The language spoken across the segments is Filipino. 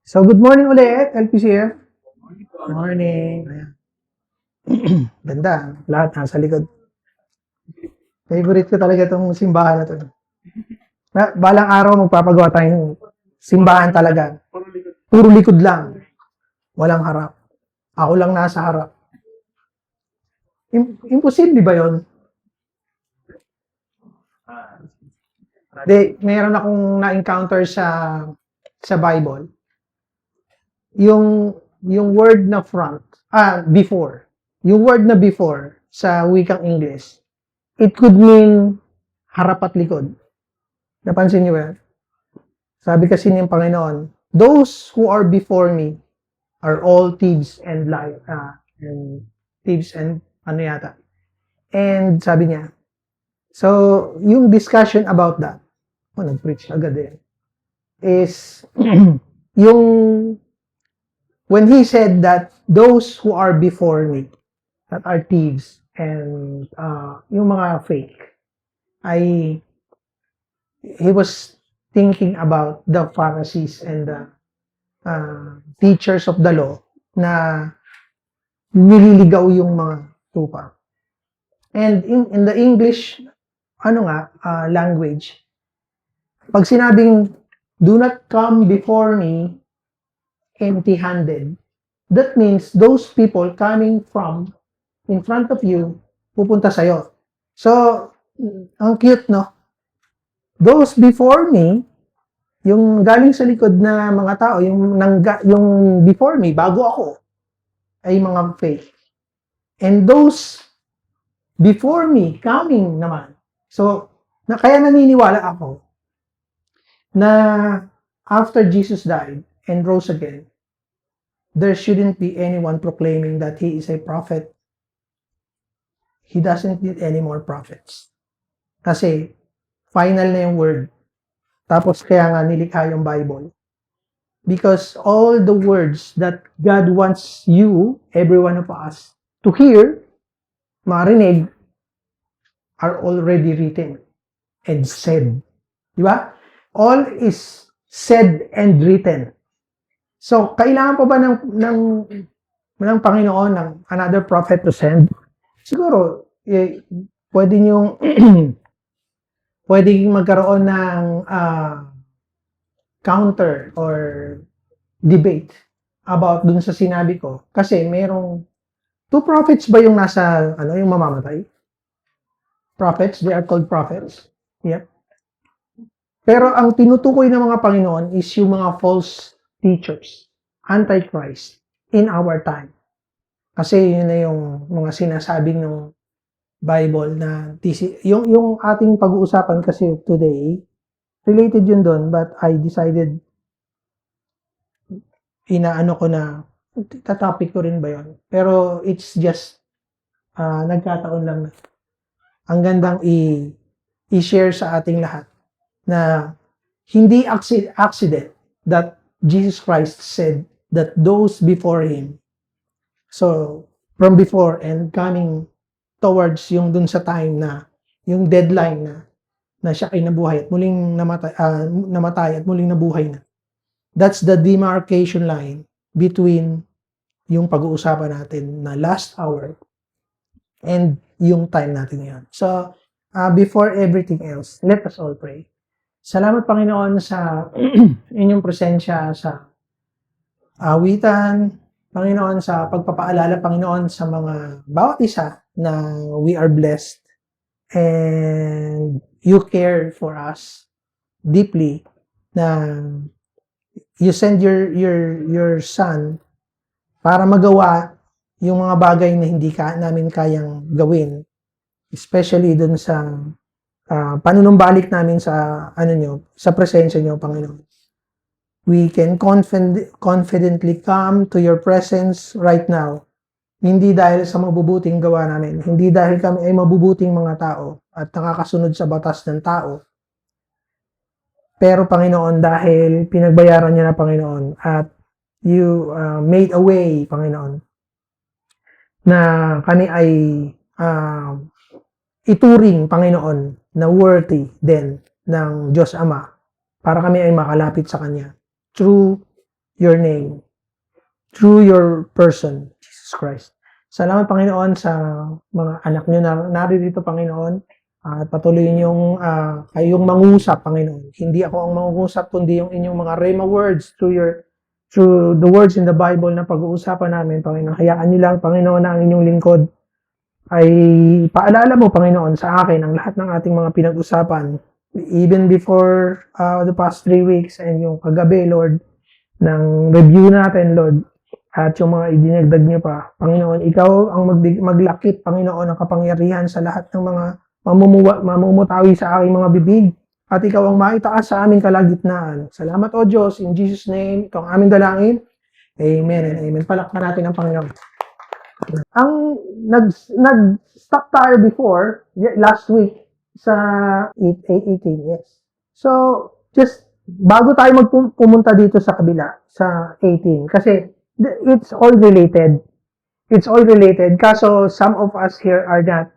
So, good morning ulit, LPCF. Good morning. Ayan. Ganda. Lahat nasa likod. Favorite ko talaga itong simbahan na to. Balang araw magpapagawa tayo ng simbahan talaga. Puro likod lang. Walang harap. Ako lang nasa harap. Imposible ba yon? Mayroon akong na-encounter sa Bible. Yung word na before. Yung word na before sa wikang English, it could mean harap at likod. Napansin niyo ba? Sabi kasi ng Panginoon, those who are before me are all thieves and ano yata. And sabi niya, so yung discussion about that, nag-preach agad is yung when he said that those who are before me that are thieves and yung mga fake, he was thinking about the Pharisees and the teachers of the law na nililigaw yung mga tupa. And in the English language, pag sinabing do not come before me empty-handed, that means those people coming from in front of you pupunta sa'yo. So, ang cute, no? Those before me, yung galing sa likod na mga tao, yung before me, bago ako, ay mga fake. And those before me, coming naman. So, kaya naniniwala ako na after Jesus died and rose again, there shouldn't be anyone proclaiming that he is a prophet. He doesn't need any more prophets. Kasi, final na yung word. Tapos kaya nga nilikha yung Bible. Because all the words that God wants you, every one of us, to hear, marinig, are already written and said. Di ba? All is said and written. So, kailangan pa ba ng Panginoon ng another prophet to send? Siguro, pwede niyong pwedeng magkaroon ng counter or debate about dun sa sinabi ko. Kasi merong two prophets ba yung nasa, yung mamamatay? Prophets, they are called prophets. Yep. Pero ang tinutukoy ng mga Panginoon is yung mga false teachers, antichrist, in our time. Kasi yun na yung mga sinasabing ng Bible na yung ating pag-uusapan kasi today, related yun doon, but I decided ko na topic ko rin ba yun. Pero it's just nagkataon lang na ang gandang i-share sa ating lahat na hindi accident that Jesus Christ said that those before Him, so from before and coming towards yung dun sa time na yung deadline na siya ay nabuhay at muling namatay at muling nabuhay na. That's the demarcation line between yung pag-uusapan natin na last hour and yung time natin ngayon. So, before everything else, let us all pray. Salamat, Panginoon, sa inyong presensya sa awitan, Panginoon, sa pagpapaalala, Panginoon, sa mga bawat isa na we are blessed and you care for us deeply, na you send your son para magawa yung mga bagay na hindi namin kayang gawin, especially dun sa panunumbalik namin sa sa presensya nyo, Panginoon. We can confidently come to your presence right now. Hindi dahil sa mabubuting gawa namin, hindi dahil kami ay mabubuting mga tao at nakakasunod sa batas ng tao. Pero Panginoon, dahil pinagbayaran niya na, Panginoon, at you made a way, Panginoon, na kami ay ituring, Panginoon, na worthy din ng Diyos Ama para kami ay makalapit sa Kanya through your name through your person, Jesus Christ. Salamat, Panginoon, sa mga anak niyo na naririto, Panginoon. At patuloy niyong kayong mangusap, Panginoon. Hindi ako ang mangusap, kundi yung inyong mga rhema words through the words in the Bible na pag-uusapan namin, Panginoon. Hayaan niyo lang, Panginoon, na ang inyong lingkod ay paalala mo, Panginoon, sa akin ang lahat ng ating mga pinag-usapan, even before the past 3 weeks and yung kagabi, Lord, ng review natin, Lord, at yung mga idinagdag niyo pa. Panginoon, ikaw ang maglakip, Panginoon, ang kapangyarihan sa lahat ng mga mamumutawi sa aking mga bibig. At ikaw ang maitaas sa aming kalagitnaan. Salamat, O Diyos, in Jesus' name, ikaw ang aming dalangin. Amen and amen. Palakpan natin ang Panginoon. Ang nag-stop tayo before, last week, sa 18, yes. So, just bago tayo pumunta dito sa kabila, sa 18, kasi it's all related. It's all related. Kaso, some of us here are not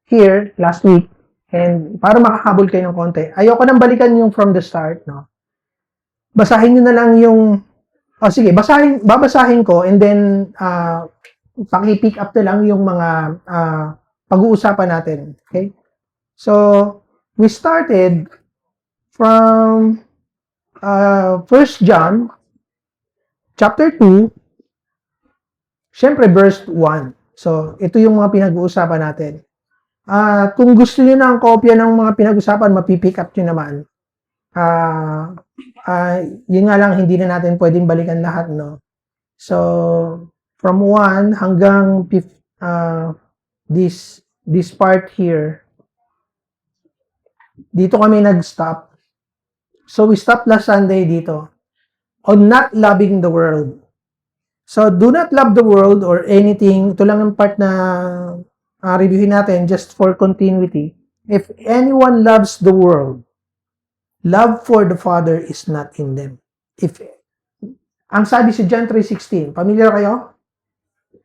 here last week. And para makahabol kayo ng konti, ayoko nang balikan yung from the start, no? Basahin nyo na lang yung, sige, babasahin ko, and then, paki-pick up na lang yung mga pag-uusapan natin. Okay? So, we started from 1 John chapter 2, syempre verse 1. So, ito yung mga pinag-uusapan natin. Kung gusto niyo ng kopya ng mga pinag-usapan, mapipick up nyo naman. Yun nga lang, hindi na natin pwedeng balikan lahat, no? So, from 1 hanggang this part here, dito kami nag-stop. So, we stopped last Sunday dito on not loving the world. So, do not love the world or anything. Ito lang ang part na reviewin natin just for continuity. If anyone loves the world, love for the Father is not in them. Ang sabi si John 3:16, familiar kayo?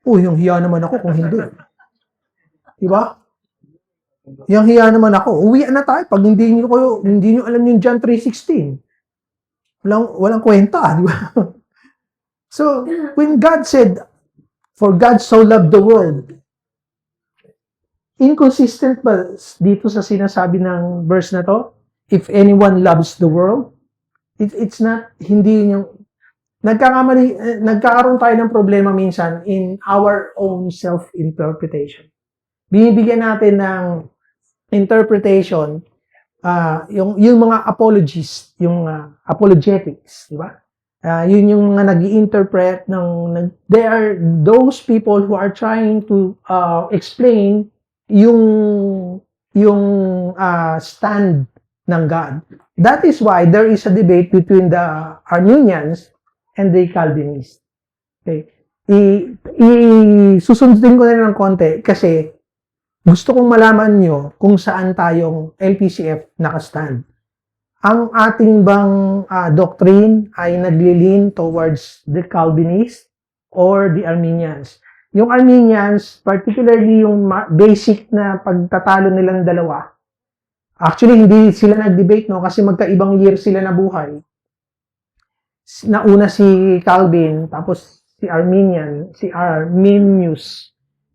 Yung hiya naman ako kung hindi. Diba? Yung hiya naman ako. Uwian na tayo pag hindi nyo alam yung John 3:16. Walang kwenta, di ba? So, when God said, for God so loved the world, inconsistent ba dito sa sinasabi ng verse na to? If anyone loves the world, it's not, hindi yung, nagkakaroon tayo ng problema minsan in our own self-interpretation. Binibigyan natin ng interpretation, yung mga apologists, yung apologetics, di ba? Yun yung mga nag-i-interpret they are those people who are trying to explain yung stand ng God. That is why there is a debate between the Arminians and the Calvinists. Okay? Susundin ko na ng konti kasi gusto kong malaman nyo kung saan tayong LPCF nakastand. Ang ating bang doctrine ay naglilin towards the Calvinists or the Arminians? Yung Arminians, particularly yung basic na pagtatalo nilang dalawa, actually hindi sila nag-debate, no? Kasi magkaibang year sila nabuhay. Nauna si Calvin, tapos si Arminius,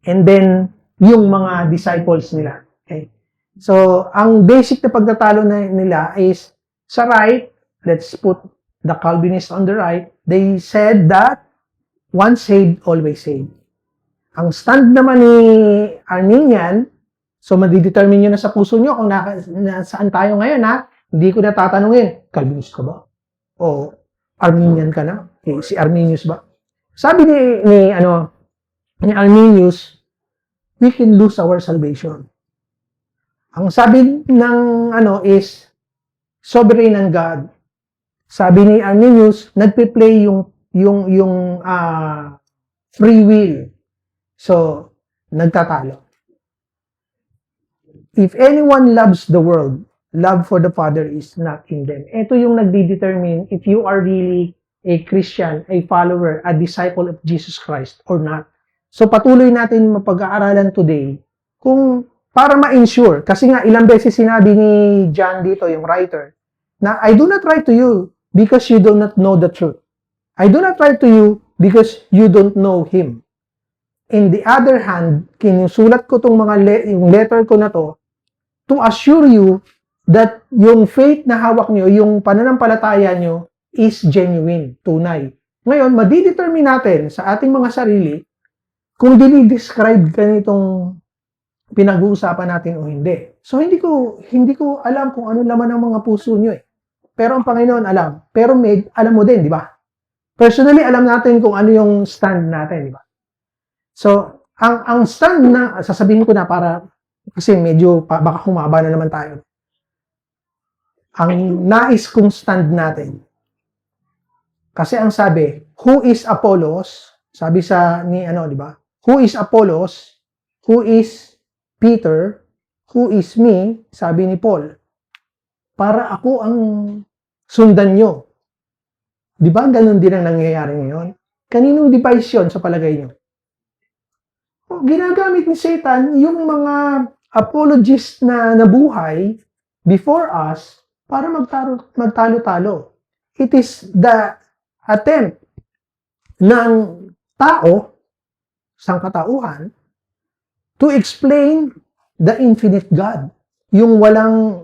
and then yung mga disciples nila. Okay? So, ang basic na pagtatalo nila is sa right, let's put the Calvinists on the right, they said that once saved, always saved. Ang stand naman ni Arminian, so madidetermine nyo na sa puso nyo kung saan tayo ngayon, ha? Hindi ko na tatanungin, Calvinist ka ba? O Arminian ka na? Okay, si Arminius ba? Sabi ni Arminius, we can lose our salvation. Ang sabi ng is sovereign ng God. Sabi ni Arminius, nagpe-play yung free will. So, nagtatalo. If anyone loves the world, love for the Father is not in them. Ito yung nagdi-determine if you are really a Christian, a follower, a disciple of Jesus Christ or not. So, patuloy natin mapag-aaralan today kung para ma-ensure, kasi nga ilang beses sinabi ni John dito, yung writer, na I do not write to you because you do not know the truth. I do not write to you because you don't know Him. In the other hand, kinusulat ko tong yung letter ko na to assure you that yung faith na hawak nyo, yung pananampalataya nyo is genuine, tunay. Ngayon, madidetermine natin sa ating mga sarili kung dinidescribe ka nitong pinag-uusapan natin o hindi. So, hindi ko alam kung ano laman ng mga puso nyo eh. Pero ang Panginoon alam. Pero alam mo din, di ba? Personally, alam natin kung ano yung stand natin, di ba? So, ang stand na, sasabihin ko na para, kasi medyo baka humaba na naman tayo. Ang nais kong stand natin, kasi ang sabi, who is Apollos? Sabi di ba? Who is Apollos? Who is Peter? Who is me? Sabi ni Paul. Para ako ang sundan nyo. Di ba? Ganun din ang nangyayari ngayon. Kaninong device yun sa palagay nyo? Ginagamit ni Satan yung mga apologists na nabuhay before us para magtalo-talo. It is the attempt ng tao, sangkatauhan, to explain the infinite God. Yung walang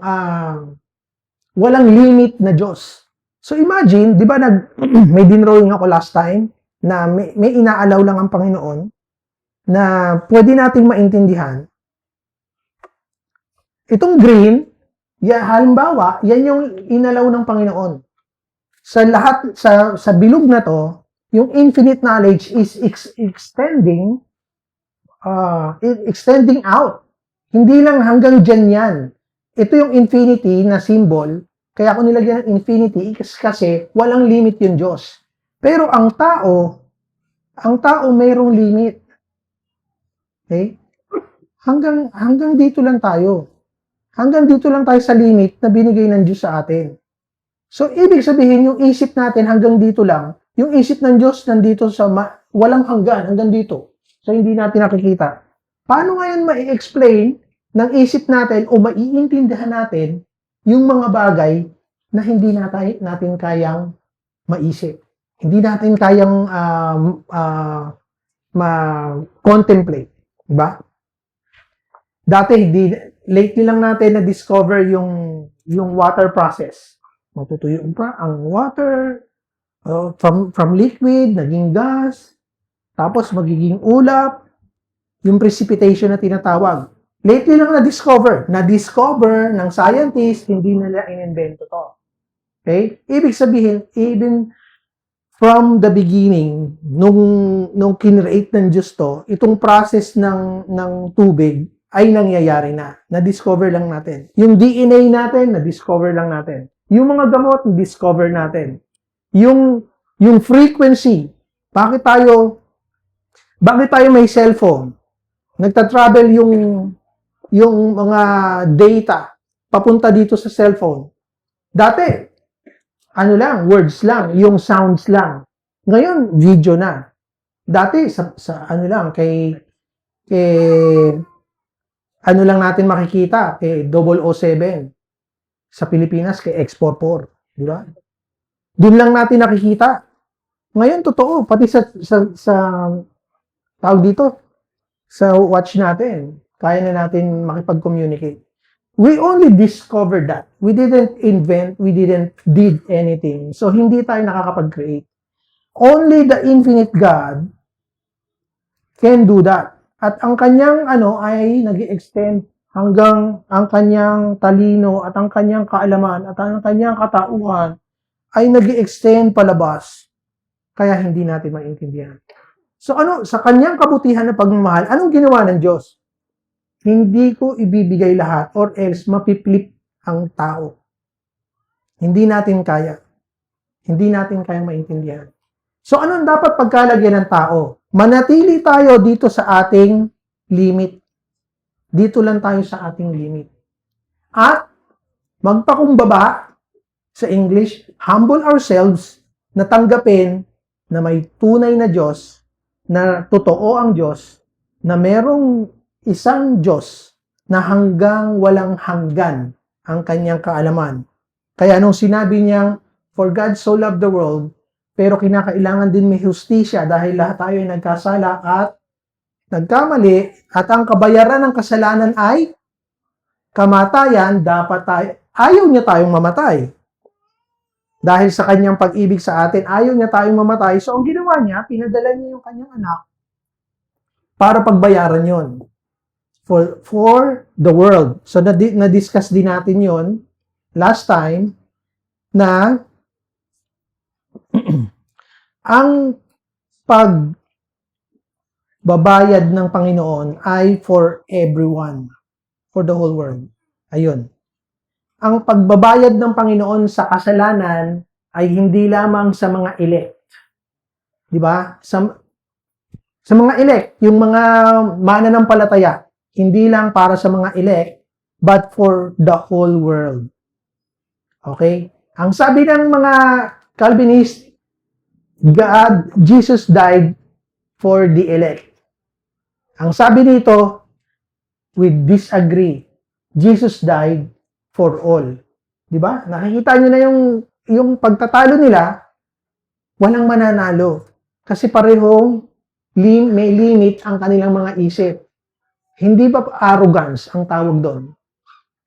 limit na Diyos. So imagine, di ba may dinrowing ako last time na may inaalaw lang ang Panginoon na pwede nating maintindihan. Itong green, halimbawa, yan yung inalaw ng Panginoon. Sa lahat, sa bilog na to, yung infinite knowledge is extending out. Hindi lang hanggang dyan yan. Ito yung infinity na symbol. Kaya ako nilagyan ng infinity kasi walang limit yung Diyos. Pero ang tao mayroong limit. Okay? Hanggang dito lang tayo. Hanggang dito lang tayo sa limit na binigay ng Diyos sa atin. So, ibig sabihin, yung isip natin hanggang dito lang, yung isip ng Diyos nandito sa walang hanggan, hanggang dito. So, hindi natin nakikita. Paano ngayon ma-explain ng isip natin o maiintindihan natin yung mga bagay na hindi natin kayang maisip? Hindi natin kayang ma-contemplate. Diba? Lately lang natin na-discover yung water process. Matutuyo pa ang water from liquid, naging gas, tapos magiging ulap, yung precipitation na tinatawag. Lately lang na-discover ng scientists, hindi nila in-invento to. Okay? Ibig sabihin, even from the beginning, nung kinreate ng Diyos to, itong process ng tubig ay nangyayari na. Na-discover lang natin. Yung DNA natin, na-discover lang natin. Yung mga gamot, na-discover natin. Yung frequency, bakit tayo may cellphone? Nagta-travel yung mga data papunta dito sa cellphone. Dati, words lang, yung sounds lang. Ngayon, video na. Dati, lang natin makikita, 007. Sa Pilipinas, kay X44. Di ba? Doon lang natin nakikita. Ngayon, totoo. Pati sa tawag dito, sa watch natin, kaya na natin makipag-communicate. We only discovered that. We didn't invent, we didn't did anything. So, hindi tayo nakakapag-create. Only the infinite God can do that. At ang kanyang ay nag-extend hanggang ang kanyang talino at ang kanyang kaalaman at ang kanyang katauhan ay nag-extend palabas. Kaya hindi natin maintindihan. So sa kanyang kabutihan na pagmamahal, anong ginawa ng Diyos? Hindi ko ibibigay lahat or else mapiplip ang tao. Hindi natin kaya. Hindi natin kayang maintindihan. So anong dapat pagkalagyan ng tao? Manatili tayo dito sa ating limit. Dito lang tayo sa ating limit. At magpakumbaba, sa English, humble ourselves na tanggapin na may tunay na Diyos, na totoo ang Diyos, na merong isang Diyos na hanggang walang hanggan ang kanyang kaalaman. Kaya nung sinabi niyang, for God so loved the world, Pero kinakailangan din may hustisya dahil lahat tayo ay nagkasala at nagkamali at ang kabayaran ng kasalanan ay kamatayan. Ayaw niya tayong mamatay. Dahil sa kanyang pag-ibig sa atin, ayaw niya tayong mamatay. So, ang ginawa niya, pinadala niya yung kanyang anak para pagbayaran yon for the world. So, na-discuss din natin yon last time na ang pagbabayad ng Panginoon ay for everyone, for the whole world. Ayun. Ang pagbabayad ng Panginoon sa kasalanan ay hindi lamang sa mga elect. Di ba? Sa mga elect, yung mga mananampalataya, hindi lang para sa mga elect, but for the whole world. Okay? Ang sabi ng mga Calvinist, Jesus died for the elect. Ang sabi dito, we disagree. Jesus died for all. Di ba? Nakikita nyo na yung pagtatalo nila, walang mananalo. Kasi parehong may limit ang kanilang mga isip. Hindi ba arrogance ang tawag doon?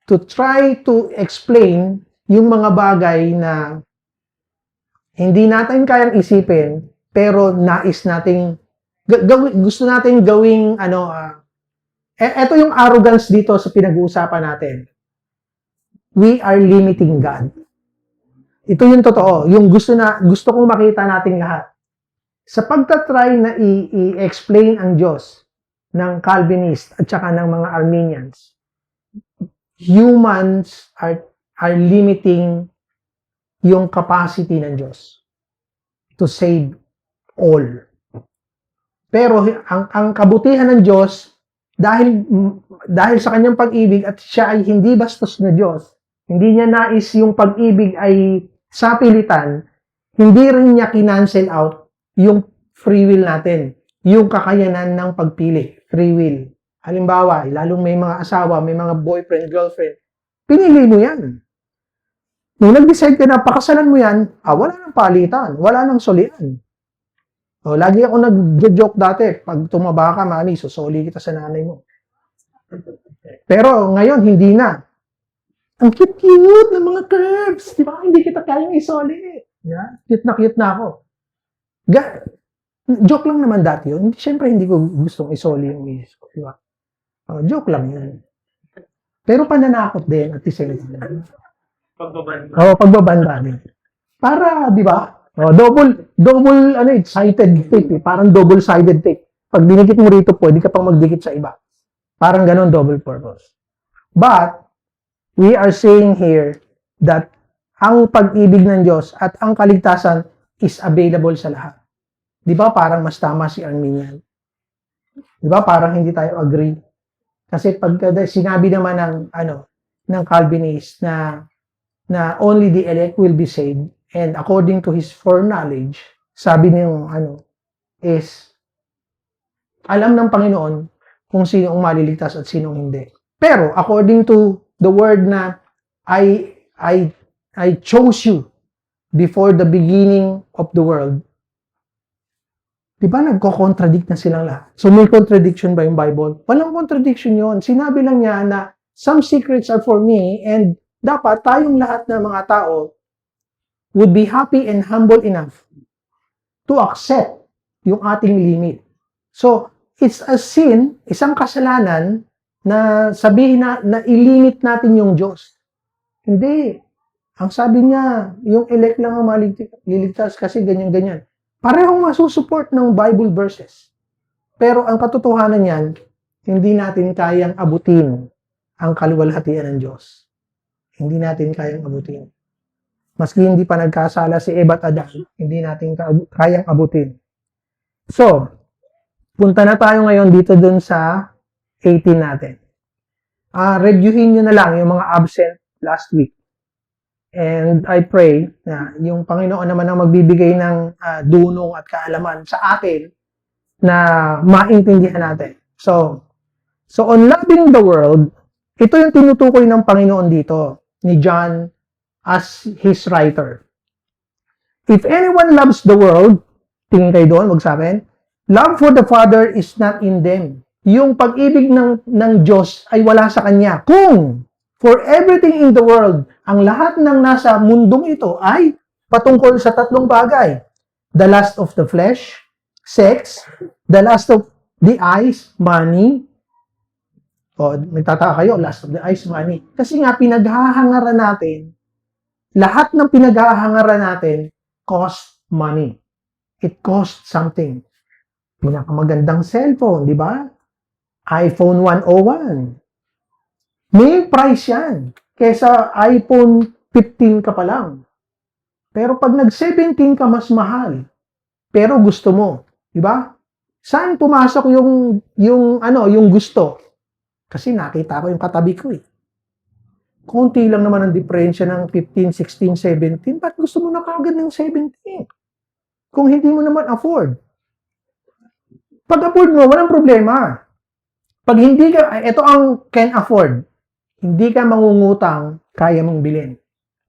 To try to explain yung mga bagay na hindi natin kayang isipin, pero nais nating gusto nating gawing eto yung arrogance dito sa pinag-uusapan natin. We are limiting God. Ito yung totoo, yung gusto kong makita nating lahat. Sa pagtatry na i-explain ang Diyos ng Calvinist at saka ng mga Arminians, humans are limiting yung capacity ng Diyos to save all. Pero ang kabutihan ng Diyos, dahil sa kanyang pag-ibig at siya ay hindi bastos na Diyos, hindi niya nais yung pag-ibig ay sapilitan, hindi rin niya kinancel out yung free will natin, yung kakayanan ng pagpili, free will. Halimbawa, lalong may mga asawa, may mga boyfriend, girlfriend, pinili mo yan. Nung nag-decide ka na, pakasalan mo yan, wala nang palitan, wala nang solian. Lagi ako nag-joke dati, pag tumaba ka, mami, susoli kita sa nanay mo. Pero ngayon, hindi na. Ang cute-cute ng mga curves, di ba? Hindi kita kayang isoli. Yeah? Cute na ako. Joke lang naman dati yun. Siyempre, hindi ko gustong isoli yung misis ko. Di ba? Joke lang yun. Pero pananakot din at the same time. Pagbabanda din. Para, di ba? Double sided tape. Parang double-sided tape. Pag dinikit mo rito, pwede ka pang magdikit sa iba. Parang ganon, double purpose. But, we are saying here that ang pag-ibig ng Diyos at ang kaligtasan is available sa lahat. Di ba parang mas tama si Arminian? Di ba parang hindi tayo agree? Kasi pag sinabi naman ng Calvinist na only the elect will be saved, and according to his foreknowledge, sabi niyong is alam ng Panginoon kung sino ang maliligtas at sino hindi. Pero according to the word na I chose you before the beginning of the world, di ba nagko-contradict na silang lahat? So may contradiction ba yung Bible? Walang contradiction yon. Sinabi lang niya na some secrets are for me, and dapat tayong lahat ng mga tao would be happy and humble enough to accept yung ating limit. So, it's a sin, isang kasalanan na sabihin na ilimit natin yung Diyos. Hindi. Ang sabi niya, yung elect lang ang maliligtas kasi ganyan-ganyan. Parehong masusupport ng Bible verses. Pero ang katotohanan niyan, hindi natin kayang abutin ang kaluwalhatian ng Diyos. Hindi natin kayang abutin. Maski hindi pa nagkasala si Eva at Adan, hindi natin kayang abutin. So, punta na tayo ngayon dito dun sa 18 natin. Reviewin nyo na lang yung mga absent last week. And I pray na yung Panginoon naman ang magbibigay ng dunong at kaalaman sa atin na maintindihan natin. So on loving the world, ito yung tinutukoy ng Panginoon dito, ni John as his writer. If anyone loves the world, tingin kayo doon, wag sa akin, love for the Father is not in them. Yung pag-ibig ng Diyos ay wala sa Kanya. Kung for everything in the world, ang lahat ng nasa mundong ito ay patungkol sa tatlong bagay. The lust of the flesh, sex, the lust of the eyes, money. O, nagtataka kayo, lust of the eyes, money. Kasi nga, pinaghahangaran natin, lahat ng pinaghahangaran natin cost money. It costs something. Pinakamagandang cellphone, di ba? iPhone 101. May price yan. Kesa iPhone 15 ka pa lang. Pero pag nag-17 ka, mas mahal. Pero gusto mo. Di ba? Saan pumasok yung gusto? Kasi nakita ko yung katabi ko eh. Konti lang naman ang diferensya ng 15, 16, 17. Ba't gusto mo na kagad ng 17? Kung hindi mo naman afford. Pag afford mo, walang problema. Pag hindi ka, ito ang can afford. Hindi ka mangungutang, kaya mong bilhin.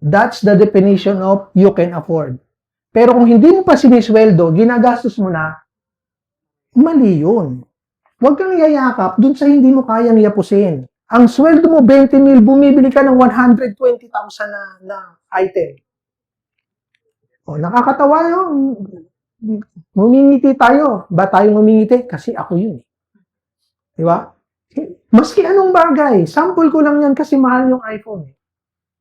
That's the definition of you can afford. Pero kung hindi mo pa sinisweldo, ginagastos mo na, mali yun. Huwag kang yayakap dun sa hindi mo kayang yapusin. Ang sweldo mo, 20 mil, bumibili ka ng 120,000 na item. O, nakakatawa yun. Ngumingiti tayo. Ba tayo ngumingiti? Kasi ako yun. Di ba? Maski anong bagay. Sample ko lang yan kasi mahal yung iPhone.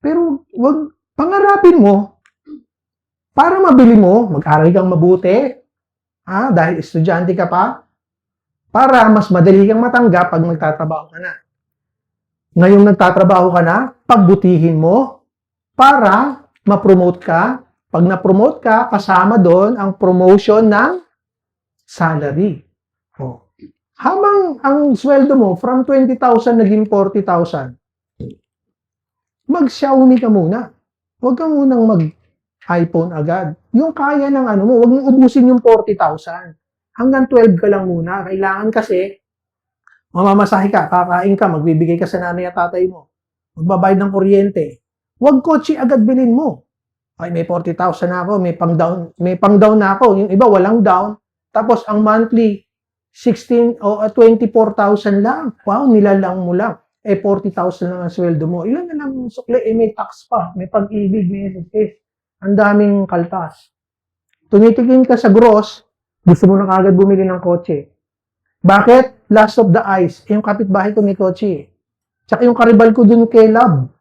Pero wag pangarapin mo para mabili mo, mag-aral kang mabuti. Dahil estudyante ka pa. Para mas madali kang matanggap pag magtatrabaho ka na. Ngayong nagtatrabaho ka na, pagbutihin mo para ma-promote ka. Pag na-promote ka, kasama doon ang promotion ng salary. O. Habang ang sweldo mo from 20,000 naging 40,000, mag-Xiaomi ka muna. Huwag kang munang mag-iPhone agad. Yung kaya ng mo, huwag mong ubusin yung 40,000. Hanggang 12 ka lang muna. Kailangan kasi, mamamasahe ka, kakain ka, magbibigay ka sa nanay at tatay mo. Magbabayad ng kuryente. Huwag kotse agad bilhin mo. Ay, may 40,000 na ako, may pang-down na ako. Yung iba, walang down. Tapos, ang monthly, 16 o 24,000 lang. Wow, nilalang mo lang. 40,000 lang ang sweldo mo. Ilan na lang sukli, may tax pa, may pag-ibig, may SSS. Ang daming kaltas. Tumitikin ka sa gross, gusto mo na kagad bumili ng kotse. Bakit? Last of the eyes. Yung kapitbahay ko may kotse. Tsaka yung karibal ko dun kay Love.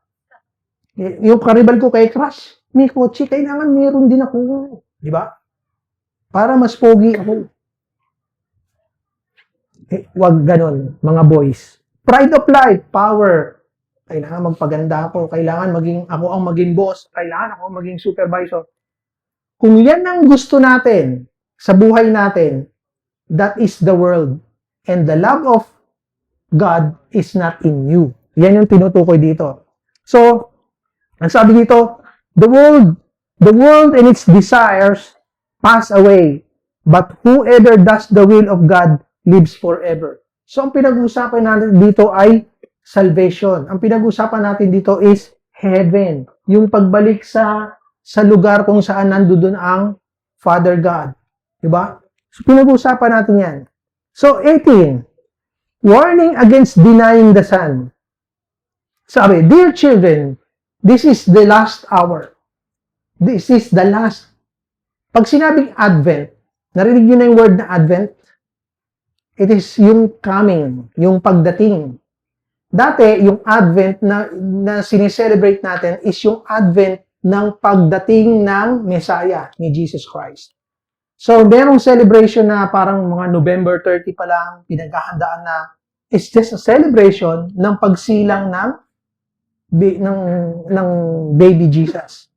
Yung karibal ko kay Crush, may kotse. Kailangan meron din ako. Di ba? Para mas pogi ako. Wag ganon, mga boys. Pride of life, power. Kailangan magpaganda ako. Kailangan ako ang maging boss. Kailangan ako ang maging supervisor. Kung yan ang gusto natin sa buhay natin, that is the world. And the love of God is not in you. Yan yung tinutukoy dito. So, ang sabi dito, the world and its desires pass away, but whoever does the will of God lives forever. So, ang pinag-uusapan natin dito ay salvation. Ang pinag-uusapan natin dito is heaven. Yung pagbalik sa lugar kung saan nandoon ang Father God. Diba? So, pinag-uusapan natin yan. So, 18. Warning against denying the Son. Sabi, dear children, this is the last hour. This is the last. Pag sinabing Advent, narinig nyo na yung word na Advent? It is yung coming, yung pagdating. Dati, yung Advent na sineselebrate natin is yung Advent ng pagdating ng Messiah, ni Jesus Christ. So, merong celebration na parang mga November 30 pa lang, pinaghahandaan na, it's just a celebration ng pagsilang ng baby Jesus.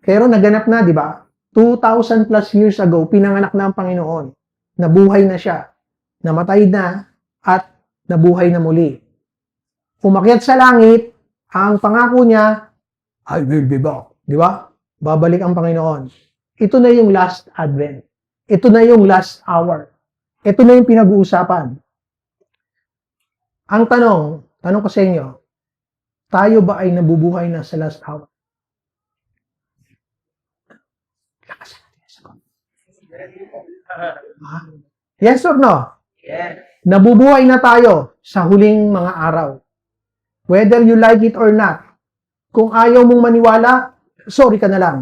Pero naganap na, di ba? 2,000 plus years ago, pinanganak na ang Panginoon. Nabuhay na siya. Namatay na at nabuhay na muli. Umakyat sa langit, ang pangako niya, I will be back. Di ba? Babalik ang Panginoon. Ito na yung last Advent. Ito na yung last hour. Ito na yung pinag-uusapan. Ang tanong ko sa inyo, tayo ba ay nabubuhay na sa last hour? Yes or no? Yes. Nabubuhay na tayo sa huling mga araw. Whether you like it or not. Kung ayaw mong maniwala, sorry ka na lang.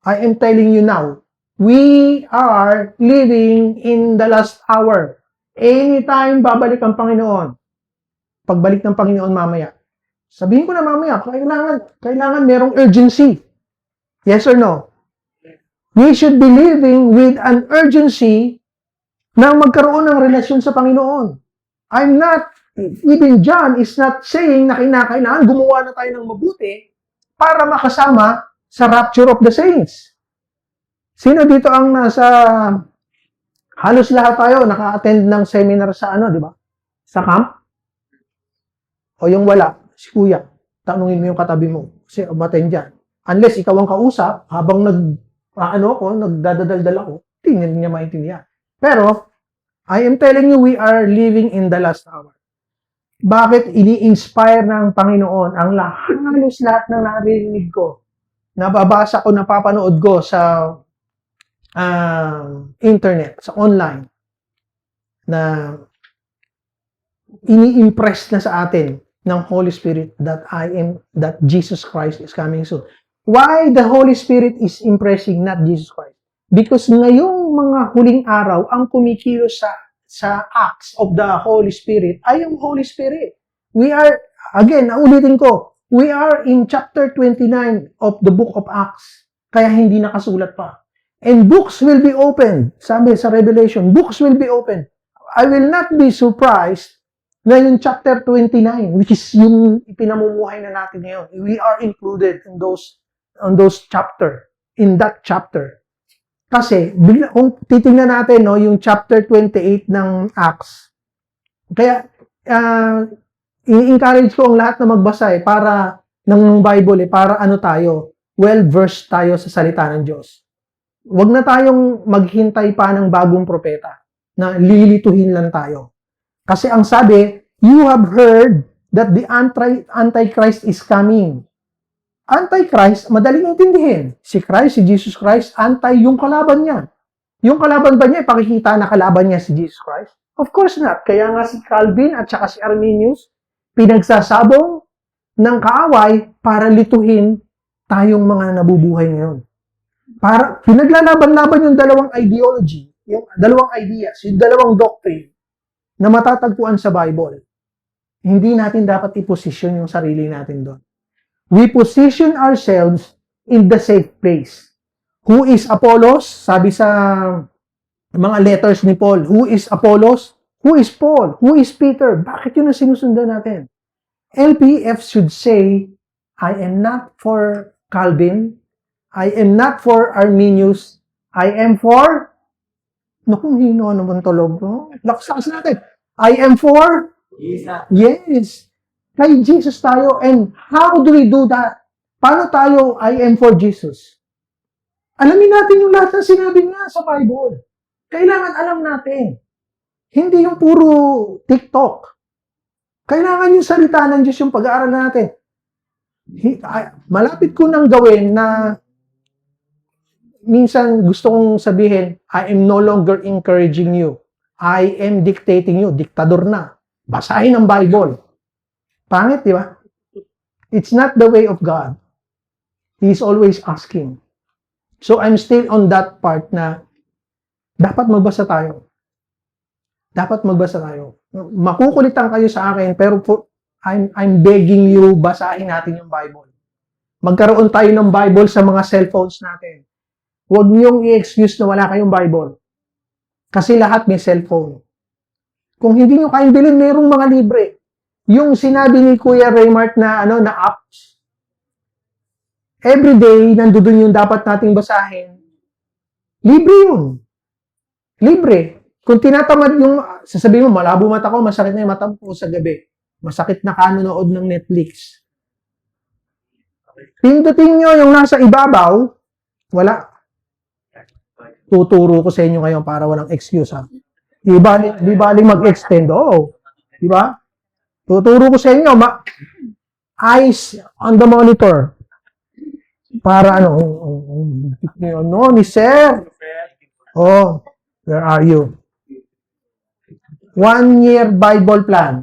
I am telling you now, we are living in the last hour. Anytime babalik ang Panginoon. Pagbalik ng Panginoon mamaya. Sabihin ko na mamaya, kailangan merong urgency. Yes or no? We should be living with an urgency na magkaroon ng relasyon sa Panginoon. Even John is not saying na kinakailangan gumawa na tayo ng mabuti para makasama sa rapture of the saints. Sino dito ang halos lahat tayo naka-attend ng seminar sa di ba? Sa camp? O yung wala, si kuya, tanungin mo yung katabi mo. Kasi umattend dyan. Unless ikaw ang kausap, habang nagdadaldal ako, tingnan niya maintindihan. Pero, I am telling you, we are living in the last hour. Bakit ini-inspire ng Panginoon ang halos lahat ng narinig ko, nababasa ko, napapanood ko sa internet, sa online, na ini-impress na sa atin ng Holy Spirit that Jesus Christ is coming soon. Why the Holy Spirit is impressing, not Jesus Christ? Because ngayong mga huling araw, ang kumikilos sa acts of the Holy Spirit ay yung Holy Spirit. We are, again, naulitin ko, we are in chapter 29 of the book of Acts. Kaya hindi nakasulat pa. And books will be opened. Sabi sa Revelation, books will be opened. I will not be surprised na yung chapter 29, which is yung ipinamumuhay na natin ngayon. We are included in those chapter, in that chapter. Kasi, kung titingnan natin, yung chapter 28 ng Acts, kaya, i-encourage ko ang lahat na magbasa para, ng Bible para tayo, well-versed tayo sa salita ng Diyos. Huwag na tayong maghintay pa ng bagong propeta, na lilituhin lang tayo. Kasi ang sabi, you have heard that the Antichrist is coming. Antichrist, madaling intindihin. Si Christ, si Jesus Christ, yung kalaban niya. Yung kalaban ba niya, ipakikita na kalaban niya si Jesus Christ? Of course not. Kaya nga si Calvin at saka si Arminius, pinagsasabong ng kaaway para lituhin tayong mga nabubuhay ngayon. Para pinaglalaban-laban yung dalawang ideology, yung dalawang ideas, yung dalawang doctrine na matatagpuan sa Bible. Hindi natin dapat i-position yung sarili natin doon. We position ourselves in the safe place. Who is Apollos? Sabi sa mga letters ni Paul, who is Apollos? Who is Paul? Who is Peter? Bakit yun ang sinusundan natin? LPF should say, I am not for Calvin. I am not for Arminius. I am for... Naku, hino naman tulog. No? Lakas natin. I am for... Jesus. Yes. Kay Jesus tayo. And how do we do that? Paano tayo I am for Jesus? Alamin natin yung lahat ng sinabi niya sa Bible. Kailangan alam natin. Hindi yung puro TikTok. Kailangan yung salita ng Diyos yung pag-aaral natin. Malapit ko nang gawin na minsan gusto kong sabihin, I am no longer encouraging you. I am dictating you. Diktador na. Basahin ang Bible. Pangit, di ba? It's not the way of God. He is always asking. So, I'm still on that part na dapat magbasa tayo. Dapat magbasa tayo. Makukulitan kayo sa akin, pero I'm begging you, basahin natin yung Bible. Magkaroon tayo ng Bible sa mga cellphones natin. Huwag niyong i-excuse na wala kayong Bible. Kasi lahat may cellphone. Kung hindi niyo kayang bilhin, mayroong mga libre. Yung sinabi ni Kuya Raymart na apps. Every day, nandoon yung dapat nating basahin. Libre yun. Libre. Kung tinatamad yung, sasabihin mo, malabo mata ko, masakit na yung mata ko sa gabi. Masakit na kanonood ng Netflix. Pindutin nyo yung nasa ibabaw, wala. Tuturo ko sa inyo ngayon para walang excuse, ha? Di baling mag-extend, Di ba? Tuturo ko sa inyo, eyes on the monitor. Para ni sir. Oh, where are you? 1 year Bible plan.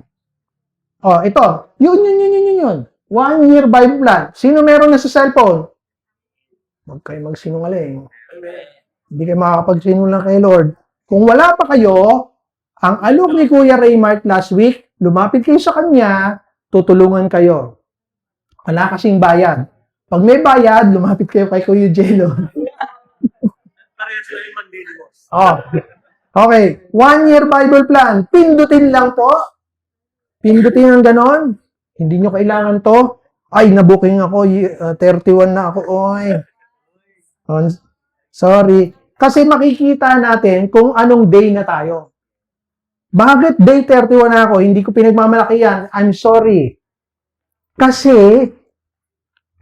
Oh, ito. Yun. 1 year Bible plan. Sino meron na sa cellphone? Huwag kayo magsinungaling. Hindi kayo makakapagsinungaling kay Lord. Kung wala pa kayo, ang alok ni Kuya Raymart last week, lumapit kayo sa kanya, tutulungan kayo. Wala kasing bayad. Pag may bayad, lumapit kayo kay Kuya Jello. Oh. Okay. 1 year Bible plan. Pindutin lang po. Pindutin ang ganon. Hindi nyo kailangan to. Ay, nabuking ako. 31 na ako. Oy. Sorry. Kasi makikita natin kung anong day na tayo. Bakit day 31 na ako? Hindi ko pinagmamalaki yan. I'm sorry. Kasi,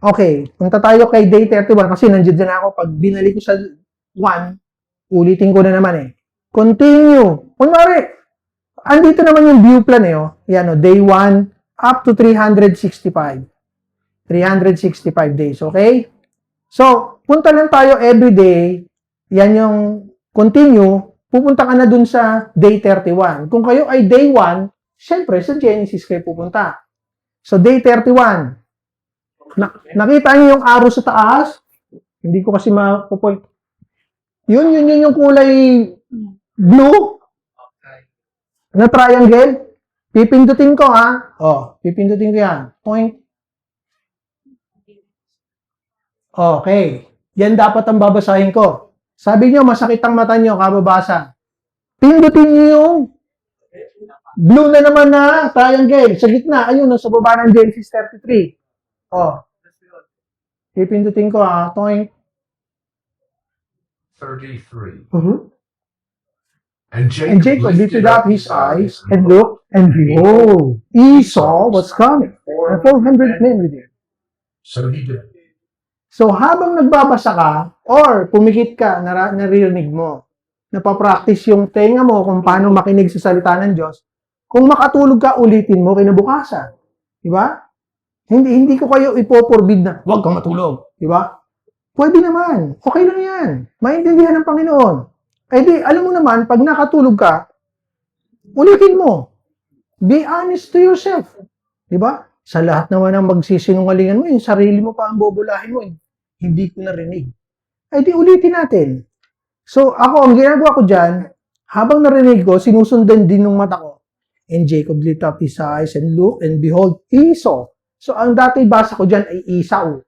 okay, punta tayo kay day 31 kasi nandiyan na ako. Pag binalik ko sa 1, ulitin ko na naman eh. Continue. Kunwari, andito naman yung view plan eh. Oh. Yan, oh, day 1 up to 365. 365 days, okay? So, punta lang tayo every day. Yan yung continue. Pupunta ka na dun sa day 31. Kung kayo ay day 1, syempre sa Genesis kayo pupunta. So, day 31. Nakita niyo yung arrow sa taas? Hindi ko kasi mapupoint. Yun yung kulay blue na triangle. Pipindutin ko, ha? Oh, pipindutin ko yan. Point. Okay. Yan dapat ang babasahin ko. Sabi nyo, masakit ang mata nyo, kababasa. Pindutin nyo yung blue na naman na triangle. Sa gitna, ayun, sa baba ng Genesis 33. Oh. Pipindutin ko, ha? Point. 33. And Jacob lifted up his eyes and looked, and behold, Esau was coming, and 400 men with him. So he did. So habang nagbabasa ka, or pumikit ka, naririnig mo, napapractice yung tenga mo kung paano makinig sa salita ng Diyos, kung makatulog ka, ulitin mo kinabukasan. Diba? Hindi ko kayo ipoporbid na, huwag kang matulog. Diba? Pwede naman. Okay lang yan. Maintindihan ng Panginoon. Eh di, alam mo naman, pag nakatulog ka, ulitin mo. Be honest to yourself. Diba? Sa lahat naman ng magsisinungalingan mo, yung sarili mo pa ang bobolahin mo. Hindi ko narinig. Eh di, ulitin natin. So, ako, ang ginagawa ko dyan, habang narinig ko, sinusundan din ng mata ko. And Jacob lifted up his eyes and looked, and behold, Esau. So, ang dati basa ko dyan ay Esau.